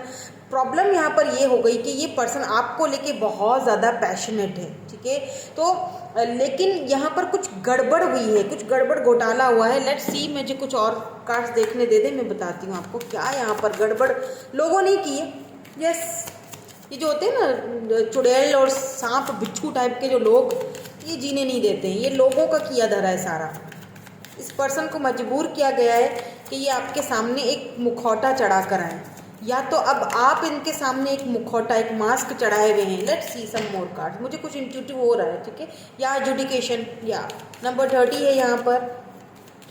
प्रॉब्लम यहाँ पर ये हो गई कि ये पर्सन आपको लेके बहुत ज़्यादा पैशनेट है, ठीक है। तो लेकिन यहाँ पर कुछ गड़बड़ हुई है, कुछ गड़बड़ घोटाला हुआ है। लेट्स सी, मुझे कुछ और कार्ड्स देखने दे दें, मैं बताती हूँ आपको क्या यहाँ पर गड़बड़ लोगों ने की है। यस, ये जो होते हैं ना चुड़ैल और सांप बिच्छू टाइप के जो लोग, ये जीने नहीं देते हैं, ये लोगों का किया धरा है सारा। इस पर्सन को मजबूर किया गया है कि ये आपके सामने एक मुखौटा चढ़ा कर आए, या तो अब आप इनके सामने एक मुखौटा, एक मास्क चढ़ाए हुए हैं। Let's see some more card, मुझे कुछ इंट्यूटिव हो रहा है, ठीक है। या एजुकेशन, या नंबर 30 है यहाँ पर।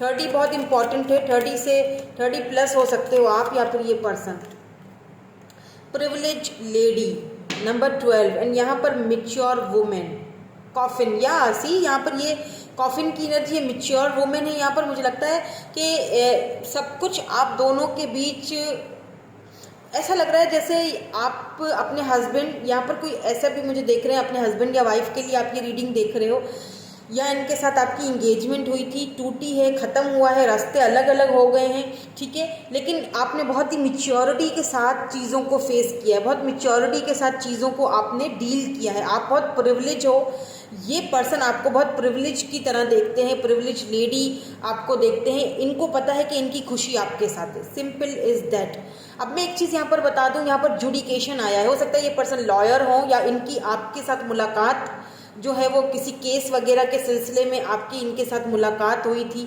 30 बहुत इंपॉर्टेंट है, 30 प्लस हो सकते हो आप या फिर ये person. Privilege lady, number 12, and यहाँ पर मिच्योर वुमेन, कॉफिन, या सी यहाँ पर ये कॉफिन की एनर्जी है, मिच्योर वुमेन है यहाँ पर। मुझे लगता है कि सब कुछ आप दोनों के बीच ऐसा लग रहा है जैसे आप अपने हस्बैंड, यहाँ पर कोई ऐसा भी मुझे देख रहे हैं, अपने हस्बैंड या वाइफ के लिए आप ये रीडिंग देख रहे हो, या इनके साथ आपकी इंगेजमेंट हुई थी, टूटी है, ख़त्म हुआ है, रास्ते अलग अलग हो गए हैं, ठीक है। लेकिन आपने बहुत ही मैच्योरिटी के साथ चीज़ों को फेस किया है, बहुत मैच्योरिटी के साथ चीज़ों को आपने डील किया है, आप बहुत प्रिविलेज हो। ये पर्सन आपको बहुत प्रिविलेज की तरह देखते हैं, प्रिविलेज लेडी आपको देखते हैं, इनको पता है कि इनकी खुशी आपके साथ है, सिंपल इज़ दैट। अब मैं एक चीज़ यहाँ पर बता दूँ, यहाँ पर जुडिकेशन आया है, हो सकता है ये पर्सन लॉयर हो या इनकी आपके साथ मुलाकात जो है वो किसी केस वगैरह के सिलसिले में आपकी इनके साथ मुलाकात हुई थी।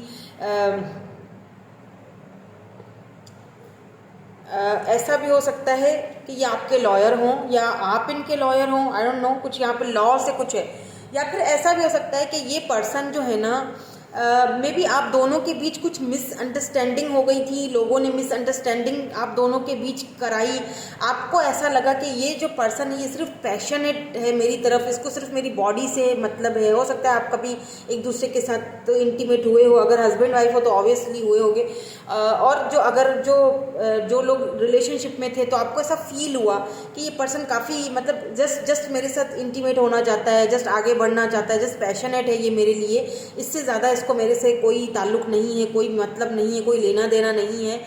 ऐसा भी हो सकता है कि ये आपके लॉयर हों या आप इनके लॉयर हों, आई डोंट नो, कुछ यहाँ पे लॉ से कुछ है। या फिर ऐसा भी हो सकता है कि ये पर्सन जो है ना, मे बी आप दोनों के बीच कुछ मिसअंडरस्टैंडिंग हो गई थी, लोगों ने मिसअंडरस्टैंडिंग आप दोनों के बीच कराई, आपको ऐसा लगा कि ये जो पर्सन है ये सिर्फ पैशनेट है मेरी तरफ, इसको सिर्फ मेरी बॉडी से मतलब है। हो सकता है आप कभी एक दूसरे के साथ तो इंटीमेट हुए हो, अगर हस्बैंड वाइफ हो तो ऑब्वियसली हुए होंगे, और जो लोग रिलेशनशिप में थे तो आपको ऐसा फील हुआ कि ये पर्सन काफ़ी मतलब जस्ट मेरे साथ इंटीमेट होना चाहता है, जस्ट आगे बढ़ना चाहता है, जस्ट पैशनेट है ये मेरे लिए, इससे ज़्यादा इसको मेरे से कोई ताल्लुक़ नहीं है, कोई मतलब नहीं है, कोई लेना देना नहीं है,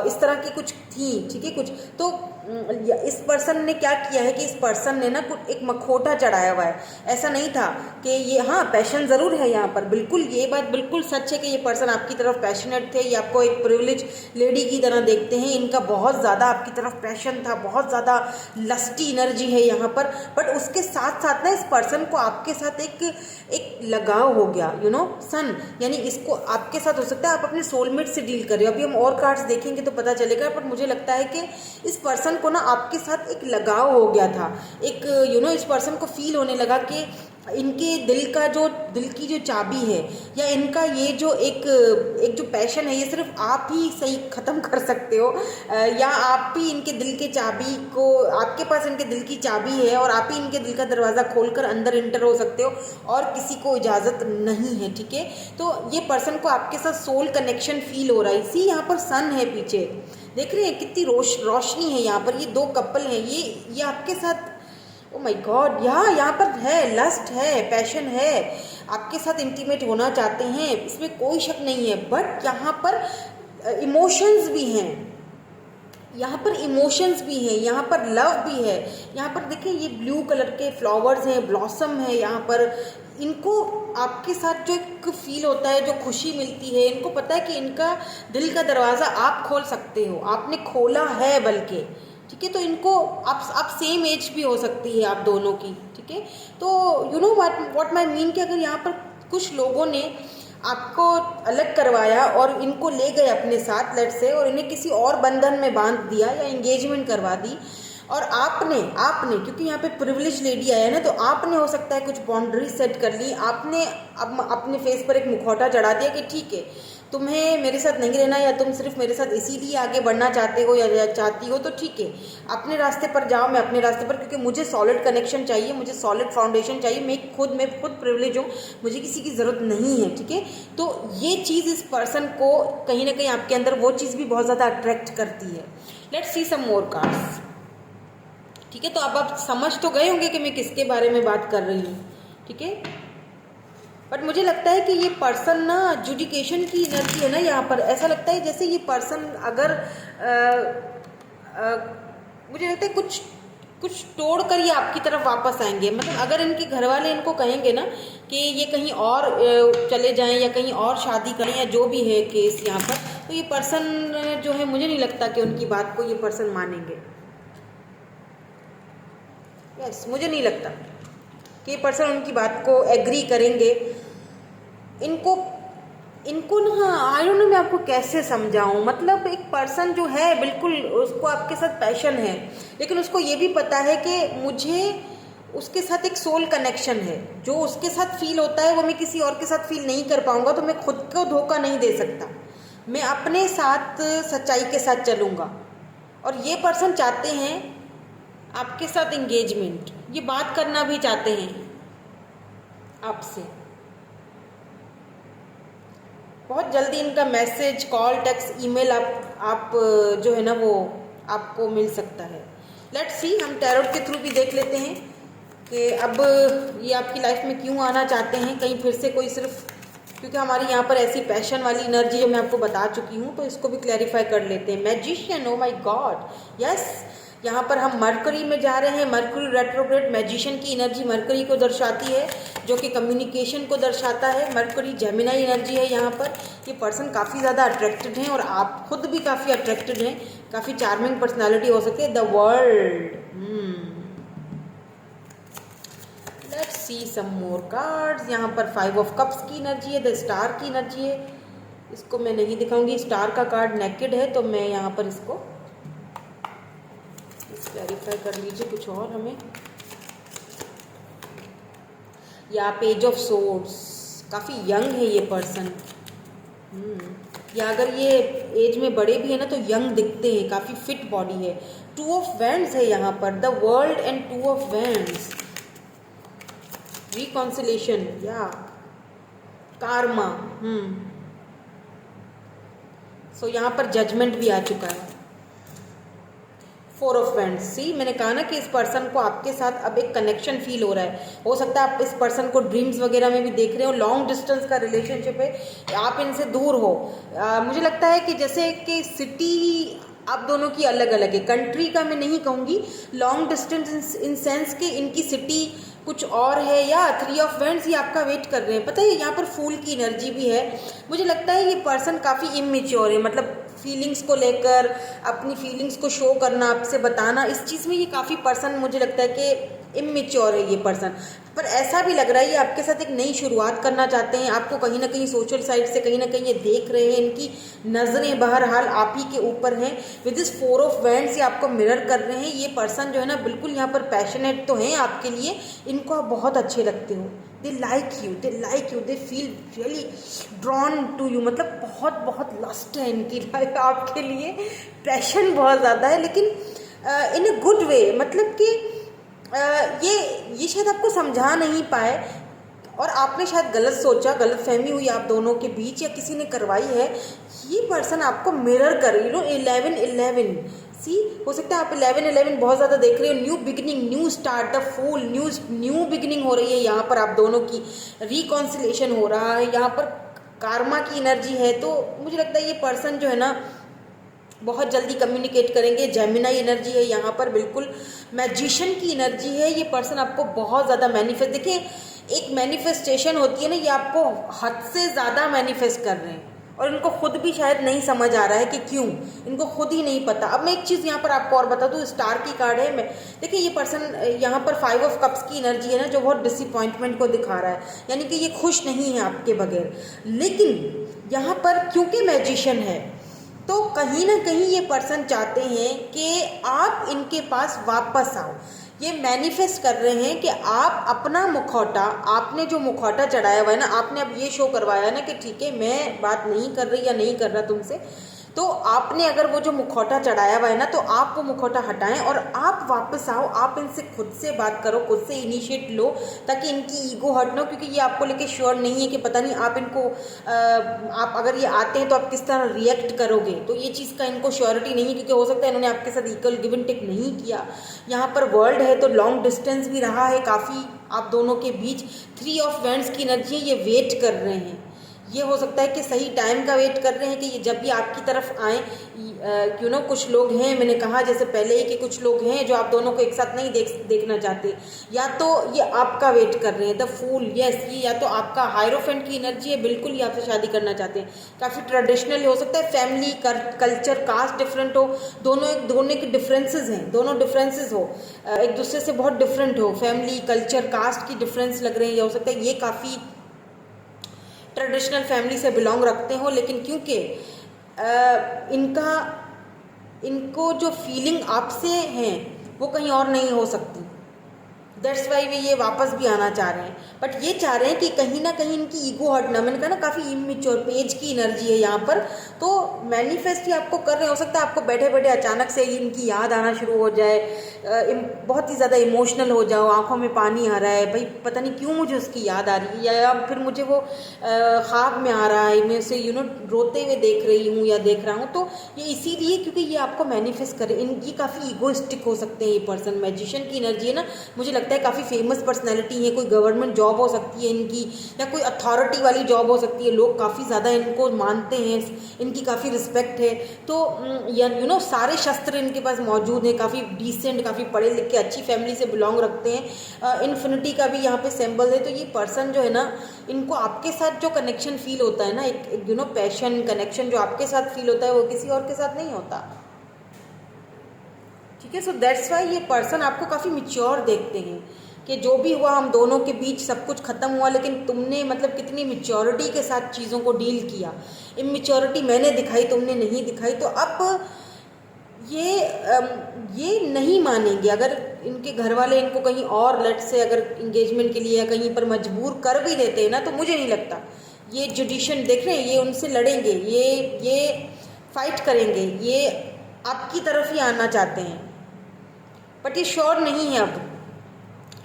इस तरह की कुछ थी, ठीक है। कुछ तो इस पर्सन ने क्या किया है कि इस पर्सन ने ना कुछ एक मखौटा चढ़ाया हुआ है। ऐसा नहीं था कि ये, हाँ पैशन ज़रूर है यहाँ पर, बिल्कुल ये बात बिल्कुल सच है कि ये पर्सन आपकी तरफ पैशनेट थे, ये आपको एक प्रिविलेज लेडी की तरह देखते हैं, इनका बहुत ज़्यादा आपकी तरफ पैशन था, बहुत ज़्यादा लस्टी एनर्जी है यहाँ पर। बट उसके साथ साथ ना इस पर्सन को आपके साथ एक लगाव हो गया, यू नो सन, यानी इसको आपके साथ हो सकता है आप अपने सोलमेट से डील कर रहे हो। अभी हम और कार्ड्स देखेंगे तो पता चलेगा, बट मुझे लगता है कि इस पर्सन को ना आपके साथ एक लगाव हो गया था, एक इस पर्सन को फील होने लगा कि इनके दिल की जो चाबी है, या इनका ये जो एक जो पैशन है, ये सिर्फ आप ही सही ख़त्म कर सकते हो, या आप ही इनके दिल के चाबी को, आपके पास इनके दिल की चाबी है और आप ही इनके दिल का दरवाज़ा खोलकर अंदर इंटर हो सकते हो और किसी को इजाज़त नहीं है, ठीक है। तो ये पर्सन को आपके साथ सोल कनेक्शन फील हो रहा है। इसी यहाँ पर सन है पीछे, देख रहे हैं कितनी रोशनी है यहाँ पर, ये दो कपल हैं, ये आपके साथ, ओ माय गॉड, यहाँ पर है, लस्ट है, पैशन है, आपके साथ इंटीमेट होना चाहते हैं, इसमें कोई शक नहीं है। बट यहाँ पर इमोशंस भी हैं, यहाँ पर इमोशंस भी हैं, यहाँ पर लव भी है। यहाँ पर देखिए ये ब्लू कलर के फ्लावर्स हैं, ब्लॉसम है यहाँ पर। इनको आपके साथ जो एक फील होता है, जो खुशी मिलती है, इनको पता है कि इनका दिल का दरवाज़ा आप खोल सकते हो, आपने खोला है बल्कि, ठीक है। तो इनको आप सेम एज भी हो सकती है आप दोनों की, ठीक है। तो you know what my mean, कि अगर यहाँ पर कुछ लोगों ने आपको अलग करवाया और इनको ले गए अपने साथ, लेट्स से, और इन्हें किसी और बंधन में बांध दिया या एंगेजमेंट करवा दी, और आपने क्योंकि यहाँ पे प्रिविलेज लेडी आया है ना, तो आपने हो सकता है कुछ बाउंड्री सेट कर ली, आपने अब अपने फेस पर एक मुखौटा चढ़ा दिया कि ठीक है, तुम्हें मेरे साथ नहीं रहना, या तुम सिर्फ मेरे साथ इसीलिए आगे बढ़ना चाहते हो या चाहती हो, तो ठीक है, अपने रास्ते पर जाओ, मैं अपने रास्ते पर, क्योंकि मुझे सॉलिड कनेक्शन चाहिए, मुझे सॉलिड फाउंडेशन चाहिए, मैं खुद प्रिविलेज हूँ, मुझे किसी की ज़रूरत नहीं है, ठीक है। तो ये चीज़ इस पर्सन को कहीं ना कहीं आपके अंदर वो चीज़ भी बहुत ज़्यादा अट्रैक्ट करती है। Let's see some more cards, ठीक है। तो अब आप समझ तो गए होंगे कि मैं किसके बारे में बात कर रही हूँ, ठीक है। बट मुझे लगता है कि ये पर्सन ना जुडिकेशन की एनर्जी है ना यहाँ पर, ऐसा लगता है जैसे ये पर्सन अगर मुझे लगता है कुछ तोड़ कर ये आपकी तरफ वापस आएंगे। मतलब अगर इनके घर वाले इनको कहेंगे ना कि ये कहीं और चले जाएं या कहीं और शादी करें या जो भी है केस यहाँ पर, तो ये पर्सन जो है, मुझे नहीं लगता कि उनकी बात को ये पर्सन मानेंगे। यस, मुझे नहीं लगता कि ये पर्सन उनकी बात को एग्री करेंगे। इनको ना, आई डोंट नो मैं आपको कैसे समझाऊं। मतलब एक पर्सन जो है, बिल्कुल उसको आपके साथ पैशन है, लेकिन उसको ये भी पता है कि मुझे उसके साथ एक सोल कनेक्शन है, जो उसके साथ फील होता है वो मैं किसी और के साथ फील नहीं कर पाऊंगा, तो मैं खुद को धोखा नहीं दे सकता, मैं अपने साथ सच्चाई के साथ चलूँगा। और ये पर्सन चाहते हैं आपके साथ एंगेजमेंट, ये बात करना भी चाहते हैं आपसे। बहुत जल्दी इनका मैसेज, कॉल, टेक्स्ट, ईमेल आप जो है ना वो आपको मिल सकता है। लेट्स सी, हम टैरोट के थ्रू भी देख लेते हैं कि अब ये आपकी लाइफ में क्यों आना चाहते हैं। कहीं फिर से कोई सिर्फ, क्योंकि हमारी यहाँ पर ऐसी पैशन वाली एनर्जी जो मैं आपको बता चुकी हूँ, तो इसको भी क्लैरिफाई कर लेते हैं। Magician, O my God, yes, यहाँ पर हम मरकरी में जा रहे हैं। मरकरी रेट्रोग्रेड मैजिशियन की एनर्जी मरकरी को दर्शाती है, जो कि कम्युनिकेशन को दर्शाता है। मरकरी जेमिनाई एनर्जी है यहाँ पर। ये पर्सन काफ़ी ज़्यादा अट्रैक्टेड हैं और आप खुद भी काफ़ी अट्रैक्टेड हैं, काफ़ी चार्मिंग पर्सनालिटी हो सकती है। The world, let's see some more cards. यहाँ पर 5 ऑफ कप्स की एनर्जी है, द स्टार की एनर्जी है। इसको मैं नहीं दिखाऊंगी, स्टार का कार्ड नेकेड है, तो मैं यहाँ पर इसको क्लैरिफाई कर लीजिए कुछ और हमें। या पेज ऑफ सोर्ड्स, काफ़ी यंग है ये पर्सन, या अगर ये एज में बड़े भी है ना तो यंग दिखते हैं, काफ़ी फिट बॉडी है। 2 ऑफ वैंड्स है यहाँ पर, the world and 2 of wands, reconciliation या कार्मा। सो यहाँ पर जजमेंट भी आ चुका है। 4 ऑफ वैंड्स, सी, मैंने कहा ना कि इस पर्सन को आपके साथ अब एक कनेक्शन फील हो रहा है। हो सकता है आप इस पर्सन को ड्रीम्स वगैरह में भी देख रहे हो। लॉन्ग डिस्टेंस का रिलेशनशिप है, आप इनसे दूर हो। मुझे लगता है कि जैसे कि सिटी आप दोनों की अलग अलग है। कंट्री का मैं नहीं कहूँगी, लॉन्ग डिस्टेंस इन सेंस कि इनकी सिटी कुछ और है, या 3 ऑफ वैंड्स ये आपका वेट कर रहे हैं। पता है यहाँ पर फूल की एनर्जी भी है। मुझे लगता है ये पर्सन काफ़ी इमेच्योर है, मतलब फीलिंग्स को लेकर, अपनी फीलिंग्स को शो करना, आपसे बताना, इस चीज़ में ये काफ़ी पर्सन मुझे लगता है कि इमेच्योर है ये पर्सन। पर ऐसा भी लग रहा है ये आपके साथ एक नई शुरुआत करना चाहते हैं। आपको कहीं ना कहीं सोशल साइड से कहीं ना कहीं ये देख रहे हैं, इनकी नज़रें बहरहाल आप ही के ऊपर हैं। विद दिस 4 ऑफ वैंड्स ये आपको मिरर कर रहे हैं। ये पर्सन जो है ना बिल्कुल यहाँ पर पैशनेट तो हैं आपके लिए, इनको आप बहुत अच्छे लगते हो। They like you, they feel really drawn to you, मतलब बहुत बहुत लस्ट है इनकी लाइफ आपके लिए, पैशन बहुत ज़्यादा है, लेकिन इन अ गुड वे। मतलब कि ये शायद आपको समझा नहीं पाए, और आपने शायद गलत सोचा, गलत फहमी हुई आप दोनों के बीच, या किसी ने करवाई है। ये पर्सन आपको मिरर कर, 11-11 सी, हो सकता है आप 11-11 बहुत ज़्यादा देख रहे हो। New beginning, new start, the fool, new beginning हो रही है यहाँ पर, आप दोनों की रिकॉन्सिलेशन हो रहा है यहाँ पर, कारमा की एनर्जी है। तो मुझे लगता है ये पर्सन जो है ना बहुत जल्दी कम्युनिकेट करेंगे। जेमिनाई एनर्जी है यहाँ पर, बिल्कुल मैजिशियन की एनर्जी है। ये पर्सन आपको बहुत ज़्यादा मैनिफेस्ट, देखिए एक मैनिफेस्टेशन होती है ना, ये आपको हद से ज़्यादा मैनिफेस्ट कर रहे हैं, और इनको खुद भी शायद नहीं समझ आ रहा है कि क्यों, इनको खुद ही नहीं पता। अब मैं एक चीज़ यहाँ पर आपको और बता दूँ, स्टार की कार्ड है। मैं देखिए ये पर्सन यहाँ पर 5 ऑफ कप्स की एनर्जी है ना, जो बहुत डिसअपॉइंटमेंट को दिखा रहा है, यानी कि ये खुश नहीं है आपके बगैर। लेकिन यहाँ पर क्योंकि मैजिशियन है, तो कहीं ना कहीं ये पर्सन चाहते हैं कि आप इनके पास वापस आओ। ये मैनिफेस्ट कर रहे हैं कि आप अपना मुखौटा, आपने जो मुखौटा चढ़ाया हुआ है ना, आपने अब ये शो करवाया ना कि ठीक है मैं बात नहीं कर रही या नहीं कर रहा तुमसे, तो आपने अगर वो जो मुखौटा चढ़ाया हुआ है ना, तो आप वो मुखौटा हटाएं और आप वापस आओ। आप इनसे खुद से बात करो, खुद से इनिशिएट लो, ताकि इनकी ईगो हट ना हो, क्योंकि ये आपको लेके श्योर नहीं है कि पता नहीं आप इनको आप अगर ये आते हैं तो आप किस तरह रिएक्ट करोगे। तो ये चीज़ का इनको श्योरिटी नहीं है, क्योंकि हो सकता है इन्होंने आपके साथ इक्वल गिव एंड टेक नहीं किया। यहाँ पर वर्ल्ड है तो लॉन्ग डिस्टेंस भी रहा है काफ़ी आप दोनों के बीच। 3 ऑफ वैंड्स की एनर्जी है, ये वेट कर रहे हैं। ये हो सकता है कि सही टाइम का वेट कर रहे हैं कि ये जब भी आपकी तरफ आए। क्यों ना कुछ लोग हैं, मैंने कहा जैसे पहले ही कि कुछ लोग हैं जो आप दोनों को एक साथ नहीं देखना चाहते, या तो ये आपका वेट कर रहे हैं। द फूल, यस, ये या तो आपका हायरोफेंट की एनर्जी है, बिल्कुल ये आपसे शादी करना चाहते हैं। काफ़ी ट्रेडिशनल हो सकता है, फैमिली कल्चर कास्ट डिफरेंट हो, दोनों के डिफरेंसेस हैं, दोनों डिफरेंसेस हो, एक दूसरे से बहुत डिफरेंट हो, फैमिली कल्चर कास्ट की डिफरेंस लग रहे हैं। ये हो सकता है ये काफ़ी ट्रेडिशनल फैमिली से बिलोंग रखते हो, लेकिन क्योंकि इनको जो फीलिंग आपसे हैं वो कहीं और नहीं हो सकती, दैट्स वाई वे ये वापस भी आना चाह रहे हैं। बट ये चाह रहे हैं कि कहीं ना कहीं इनकी ईगो हटना, मैंने कहा ना काफ़ी इमेच्योर पेज की एनर्जी है यहाँ पर, तो मैनिफेस्ट ही आपको कर रहे हैं। हो सकता है आपको बैठे बैठे अचानक से इनकी याद आना शुरू हो जाए, बहुत ही ज़्यादा इमोशनल हो जाओ, आंखों में पानी आ रहा है, भाई पता नहीं क्यों मुझे उसकी याद आ रही है, या फिर मुझे वो ख्वाब में आ रहा है, मैं उसे रोते हुए देख रही हूँ या देख रहा हूँ। तो ये इसीलिए क्योंकि ये आपको मैनिफेस्ट करे। ये काफ़ी ईगोइस्टिक हो सकते हैं ये पर्सन, मैजिशियन की एनर्जी है ना, मुझे लगता है काफ़ी फेमस पर्सनैलिटी है, कोई गवर्नमेंट जॉब हो सकती है इनकी, या कोई अथॉरिटी वाली जॉब हो सकती है, लोग काफ़ी ज़्यादा इनको मानते हैं, इनकी काफ़ी रिस्पेक्ट है। तो सारे शस्त्र इनके पास मौजूद हैं, काफ़ी डिसेंट, काफ़ी पढ़े लिखे अच्छी फैमिली से बिलोंग रखते हैं। इन्फिनिटी का भी यहाँ पे सिंबल है। तो ये पर्सन जो है ना, इनको आपके साथ जो कनेक्शन फील होता है ना, एक पैशन कनेक्शन जो आपके साथ फील होता है वो किसी और के साथ नहीं होता, ठीक है। सो दैट्स वाई ये पर्सन आपको काफ़ी मिच्योर देखते हैं कि जो भी हुआ हम दोनों के बीच सब कुछ ख़त्म हुआ, लेकिन तुमने मतलब कितनी मिच्योरिटी के साथ चीज़ों को डील किया। इमेच्योरिटी मैंने दिखाई, तुमने नहीं दिखाई। तो अब ये नहीं मानेंगे। अगर इनके घर वाले इनको कहीं और लेट से अगर इंगेजमेंट के लिए या कहीं पर मजबूर कर भी देते हैं ना, तो मुझे नहीं लगता ये जुडिशन देख रहे हैं, ये उनसे लड़ेंगे, ये फाइट करेंगे, ये आपकी तरफ ही आना चाहते हैं। बट ये श्योर नहीं है। अब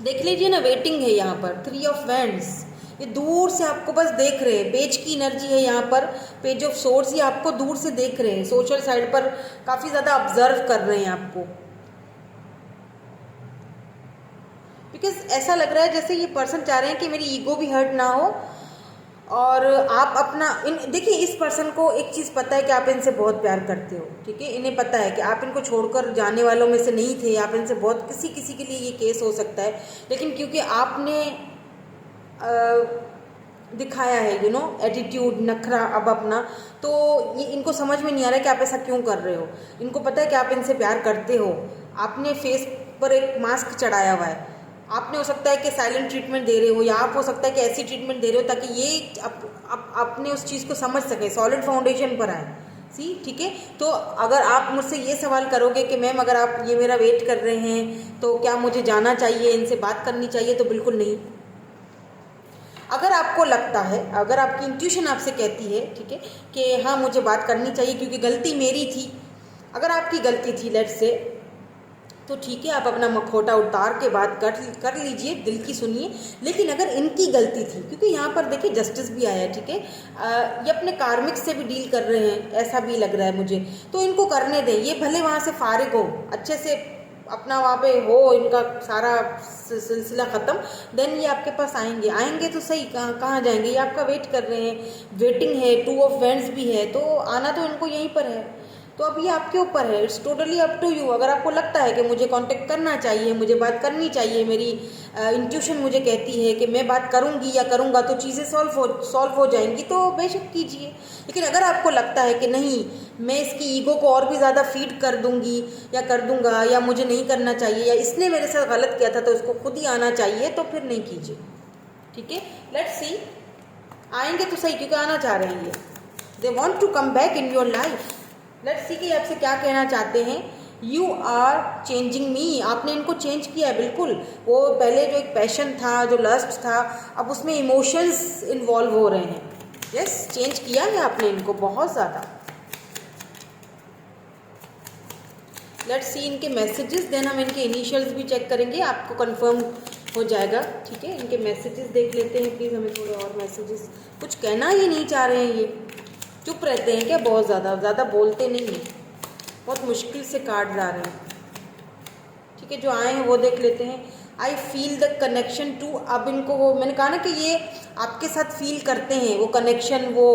देख लीजिए ना, वेटिंग है यहाँ पर, 3 ऑफ वैंड्स, ये दूर से आपको बस देख रहे हैं। पेज की एनर्जी है यहाँ पर, पेज ऑफ सोर्स, ये आपको दूर से देख रहे हैं, सोशल साइड पर काफ़ी ज़्यादा ऑब्जर्व कर रहे हैं आपको, बिकॉज ऐसा लग रहा है जैसे ये पर्सन चाह रहे हैं कि मेरी ईगो भी हर्ट ना हो, और आप अपना देखिए, इस पर्सन को एक चीज़ पता है कि आप इनसे बहुत प्यार करते हो, ठीक है। इन्हें पता है कि आप इनको छोड़कर जाने वालों में से नहीं थे, आप इनसे बहुत, किसी किसी के लिए ये केस हो सकता है, लेकिन क्योंकि आपने दिखाया है एटीट्यूड, नखरा अब अपना, तो ये इनको समझ में नहीं आ रहा है कि आप ऐसा क्यों कर रहे हो। इनको पता है कि आप इनसे प्यार करते हो। आपने फेस पर एक मास्क चढ़ाया हुआ है, आपने हो सकता है कि साइलेंट ट्रीटमेंट दे रहे हो, या आप हो सकता है कि ऐसी ट्रीटमेंट दे रहे हो ताकि ये अपने उस चीज़ को समझ सके, सॉलिड फाउंडेशन पर आए। ठीक है। तो अगर आप मुझसे ये सवाल करोगे कि मैम अगर आप ये मेरा वेट कर रहे हैं तो क्या मुझे जाना चाहिए, इनसे बात करनी चाहिए, तो बिल्कुल नहीं। अगर आपको लगता है, अगर आपकी इंट्यूशन आपसे कहती है, ठीक है, कि हाँ मुझे बात करनी चाहिए क्योंकि गलती मेरी थी, अगर आपकी गलती थी लेट्स से, तो ठीक है, आप अपना मखौटा उतार के बात कर लीजिए, दिल की सुनिए। लेकिन अगर इनकी गलती थी, क्योंकि यहाँ पर देखिए जस्टिस भी आया है, ठीक है, ये अपने कार्मिक से भी डील कर रहे हैं, ऐसा भी लग रहा है मुझे, तो इनको करने दें। ये भले वहाँ से फारिग हो, अच्छे से अपना वहाँ पे हो, इनका सारा सिलसिला ख़त्म, देन ये आपके पास आएंगे तो सही। कहाँ जाएंगे, ये आपका वेट कर रहे हैं, वेटिंग है, 2 ऑफ वैंड्स भी है, तो आना तो इनको यहीं पर है। तो अब ये आपके ऊपर है, it's totally up to you. अगर आपको लगता है कि मुझे कांटेक्ट करना चाहिए, मुझे बात करनी चाहिए, मेरी इंट्यूशन मुझे कहती है कि मैं बात करूंगी या करूंगा तो चीज़ें सॉल्व हो जाएंगी, तो बेशक कीजिए। लेकिन अगर आपको लगता है कि नहीं, मैं इसकी ईगो को और भी ज़्यादा फीड कर दूंगी या कर दूंगा, या मुझे नहीं करना चाहिए, या इसने मेरे साथ गलत किया था तो इसको खुद ही आना चाहिए, तो फिर नहीं कीजिए। ठीक है, लेट्स सी। आएंगे तो सही, क्योंकि आना चाह रहे हैं ये, they want to come back in your life. Let's see कि आपसे क्या कहना चाहते हैं। यू आर चेंजिंग मी, आपने इनको चेंज किया है बिल्कुल। वो पहले जो एक पैशन था, जो लस्ट था, अब उसमें इमोशंस इन्वॉल्व हो रहे हैं। यस, चेंज किया है आपने इनको बहुत ज़्यादा। लेट्स सी इनके मैसेजेस, देन हम इनके इनिशियल्स भी चेक करेंगे, आपको कंफर्म हो जाएगा। ठीक है, इनके मैसेजेस देख लेते हैं प्लीज़, हमें थोड़े और मैसेजेस। कुछ कहना ही नहीं चाह रहे हैं ये, चुप रहते हैं क्या, बहुत ज़्यादा बोलते नहीं हैं, बहुत मुश्किल से कार्ड जा रहे हैं। ठीक है, जो आए हैं वो देख लेते हैं। I feel the connection too, अब इनको वो मैंने कहा ना कि ये आपके साथ फील करते हैं वो कनेक्शन, वो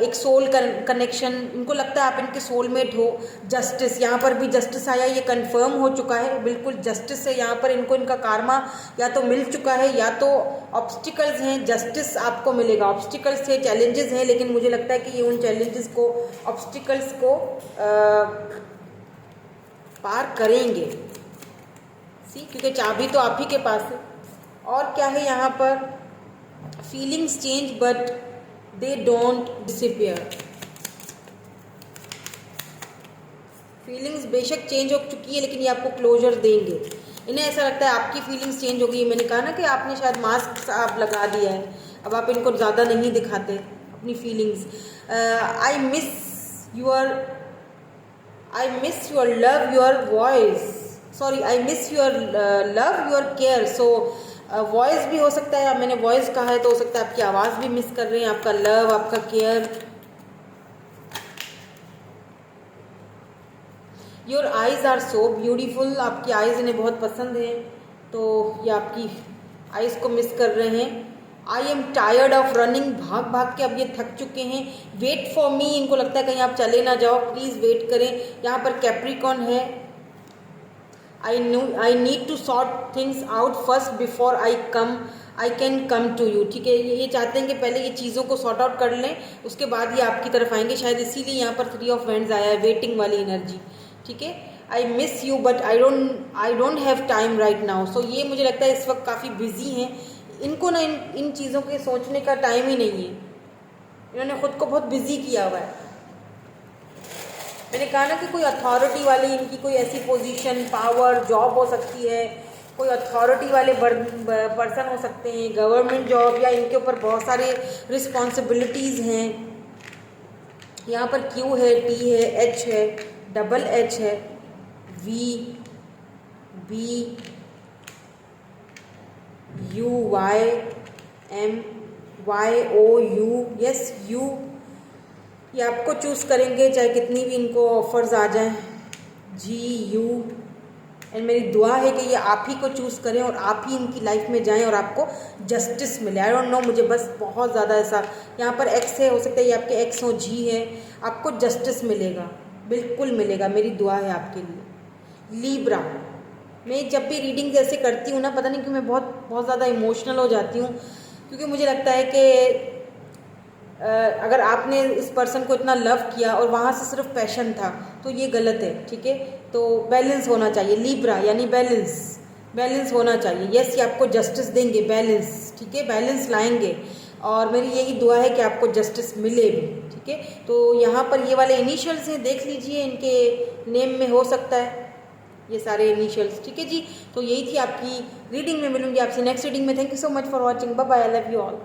एक सोल कनेक्शन, इनको लगता है आप इनके सोलमेट हो। जस्टिस, यहाँ पर भी जस्टिस आया, ये कंफर्म हो चुका है बिल्कुल, जस्टिस है यहाँ पर। इनको इनका कार्मा या तो मिल चुका है या तो ऑब्स्टिकल्स हैं, जस्टिस आपको मिलेगा। ऑब्स्टिकल्स थे, चैलेंजेस हैं, लेकिन मुझे लगता है कि ये उन चैलेंजेस को, ऑब्स्टिकल्स को पार करेंगे। क्योंकि चाबी तो आप ही के पास है। और क्या है यहाँ पर, feelings change but they don't disappear. Feelings बेशक चेंज हो चुकी है, लेकिन ये आपको क्लोजर देंगे। इन्हें ऐसा लगता है आपकी फीलिंग्स चेंज हो गई है। मैंने कहा ना कि आपने शायद मास्क आप लगा दिया है, अब आप इनको ज़्यादा नहीं दिखाते अपनी feelings. I miss your love, your voice, sorry, I miss your love, your care. So voice भी हो सकता है, मैंने वॉइस कहा है तो हो सकता है आपकी आवाज़ भी मिस कर रहे हैं, आपका लव, आपका care. Your eyes are so beautiful, आपकी आइज़ इन्हें बहुत पसंद है, तो ये आपकी आइज़ को मिस कर रहे हैं। I am tired of running, भाग भाग के अब ये थक चुके हैं। वेट फॉर मी, इनको लगता है कहीं आप चले ना जाओ, प्लीज़ वेट करें। यहाँ पर कैप्रिकॉन है। I need to sort things out first before I can come to you। ठीक है, ये चाहते हैं कि पहले ये चीज़ों को सॉर्ट आउट कर लें, उसके बाद ये आपकी तरफ आएंगे। शायद इसीलिए यहाँ पर 3 ऑफ वैंड्स आया है, वेटिंग वाली एनर्जी। ठीक है, I miss you but I don't have time right now. So ये मुझे लगता है इस वक्त काफ़ी बिजी हैं, इनको ना इन चीज़ों के सोचने का टाइम ही नहीं है। इन्होंने खुद को बहुत बिजी किया हुआ है। मैंने कहा ना कि कोई अथॉरिटी वाली इनकी कोई ऐसी पोजीशन, पावर, जॉब हो सकती है, कोई अथॉरिटी वाले पर्सन हो सकते हैं, गवर्नमेंट जॉब, या इनके ऊपर बहुत सारे रिस्पॉन्सिबिलिटीज़ हैं। यहाँ पर क्यू है, टी है, एच है, डबल एच है, V, B, U, Y, M, Y, O, U, yes, U. ये आपको चूज़ करेंगे चाहे कितनी भी इनको ऑफर्स आ जाएं। जी, यू, एंड मेरी दुआ है कि ये आप ही को चूज़ करें और आप ही इनकी लाइफ में जाएं और आपको जस्टिस मिले। आई डोंट नो, मुझे बस बहुत ज़्यादा ऐसा, यहाँ पर एक्स है, हो सकता है ये आपके एक्स हो, जी है, आपको जस्टिस मिलेगा, बिल्कुल मिलेगा, मेरी दुआ है आपके लिए। लीब्रा, मैं जब भी रीडिंग्स ऐसे करती हूँ ना, पता नहीं क्यों मैं बहुत ज़्यादा इमोशनल हो जाती हूँ, क्योंकि मुझे लगता है कि अगर आपने इस पर्सन को इतना लव किया और वहाँ से सिर्फ पैशन था तो ये गलत है, ठीक है। तो बैलेंस होना चाहिए, लीब्रा यानी बैलेंस होना चाहिए। यस, ये आपको जस्टिस देंगे, बैलेंस, ठीक है, बैलेंस लाएंगे, और मेरी यही दुआ है कि आपको जस्टिस मिले भी, ठीक है। तो यहाँ पर ये वाले इनिशियल्स हैं, देख लीजिए, इनके नेम में हो सकता है ये सारे इनिशियल्स, ठीक है जी। तो यही थी आपकी रीडिंग में, मिलूंगी आपसे नेक्स्ट रीडिंग में। Thank you so much for watching, bye bye, I love you all.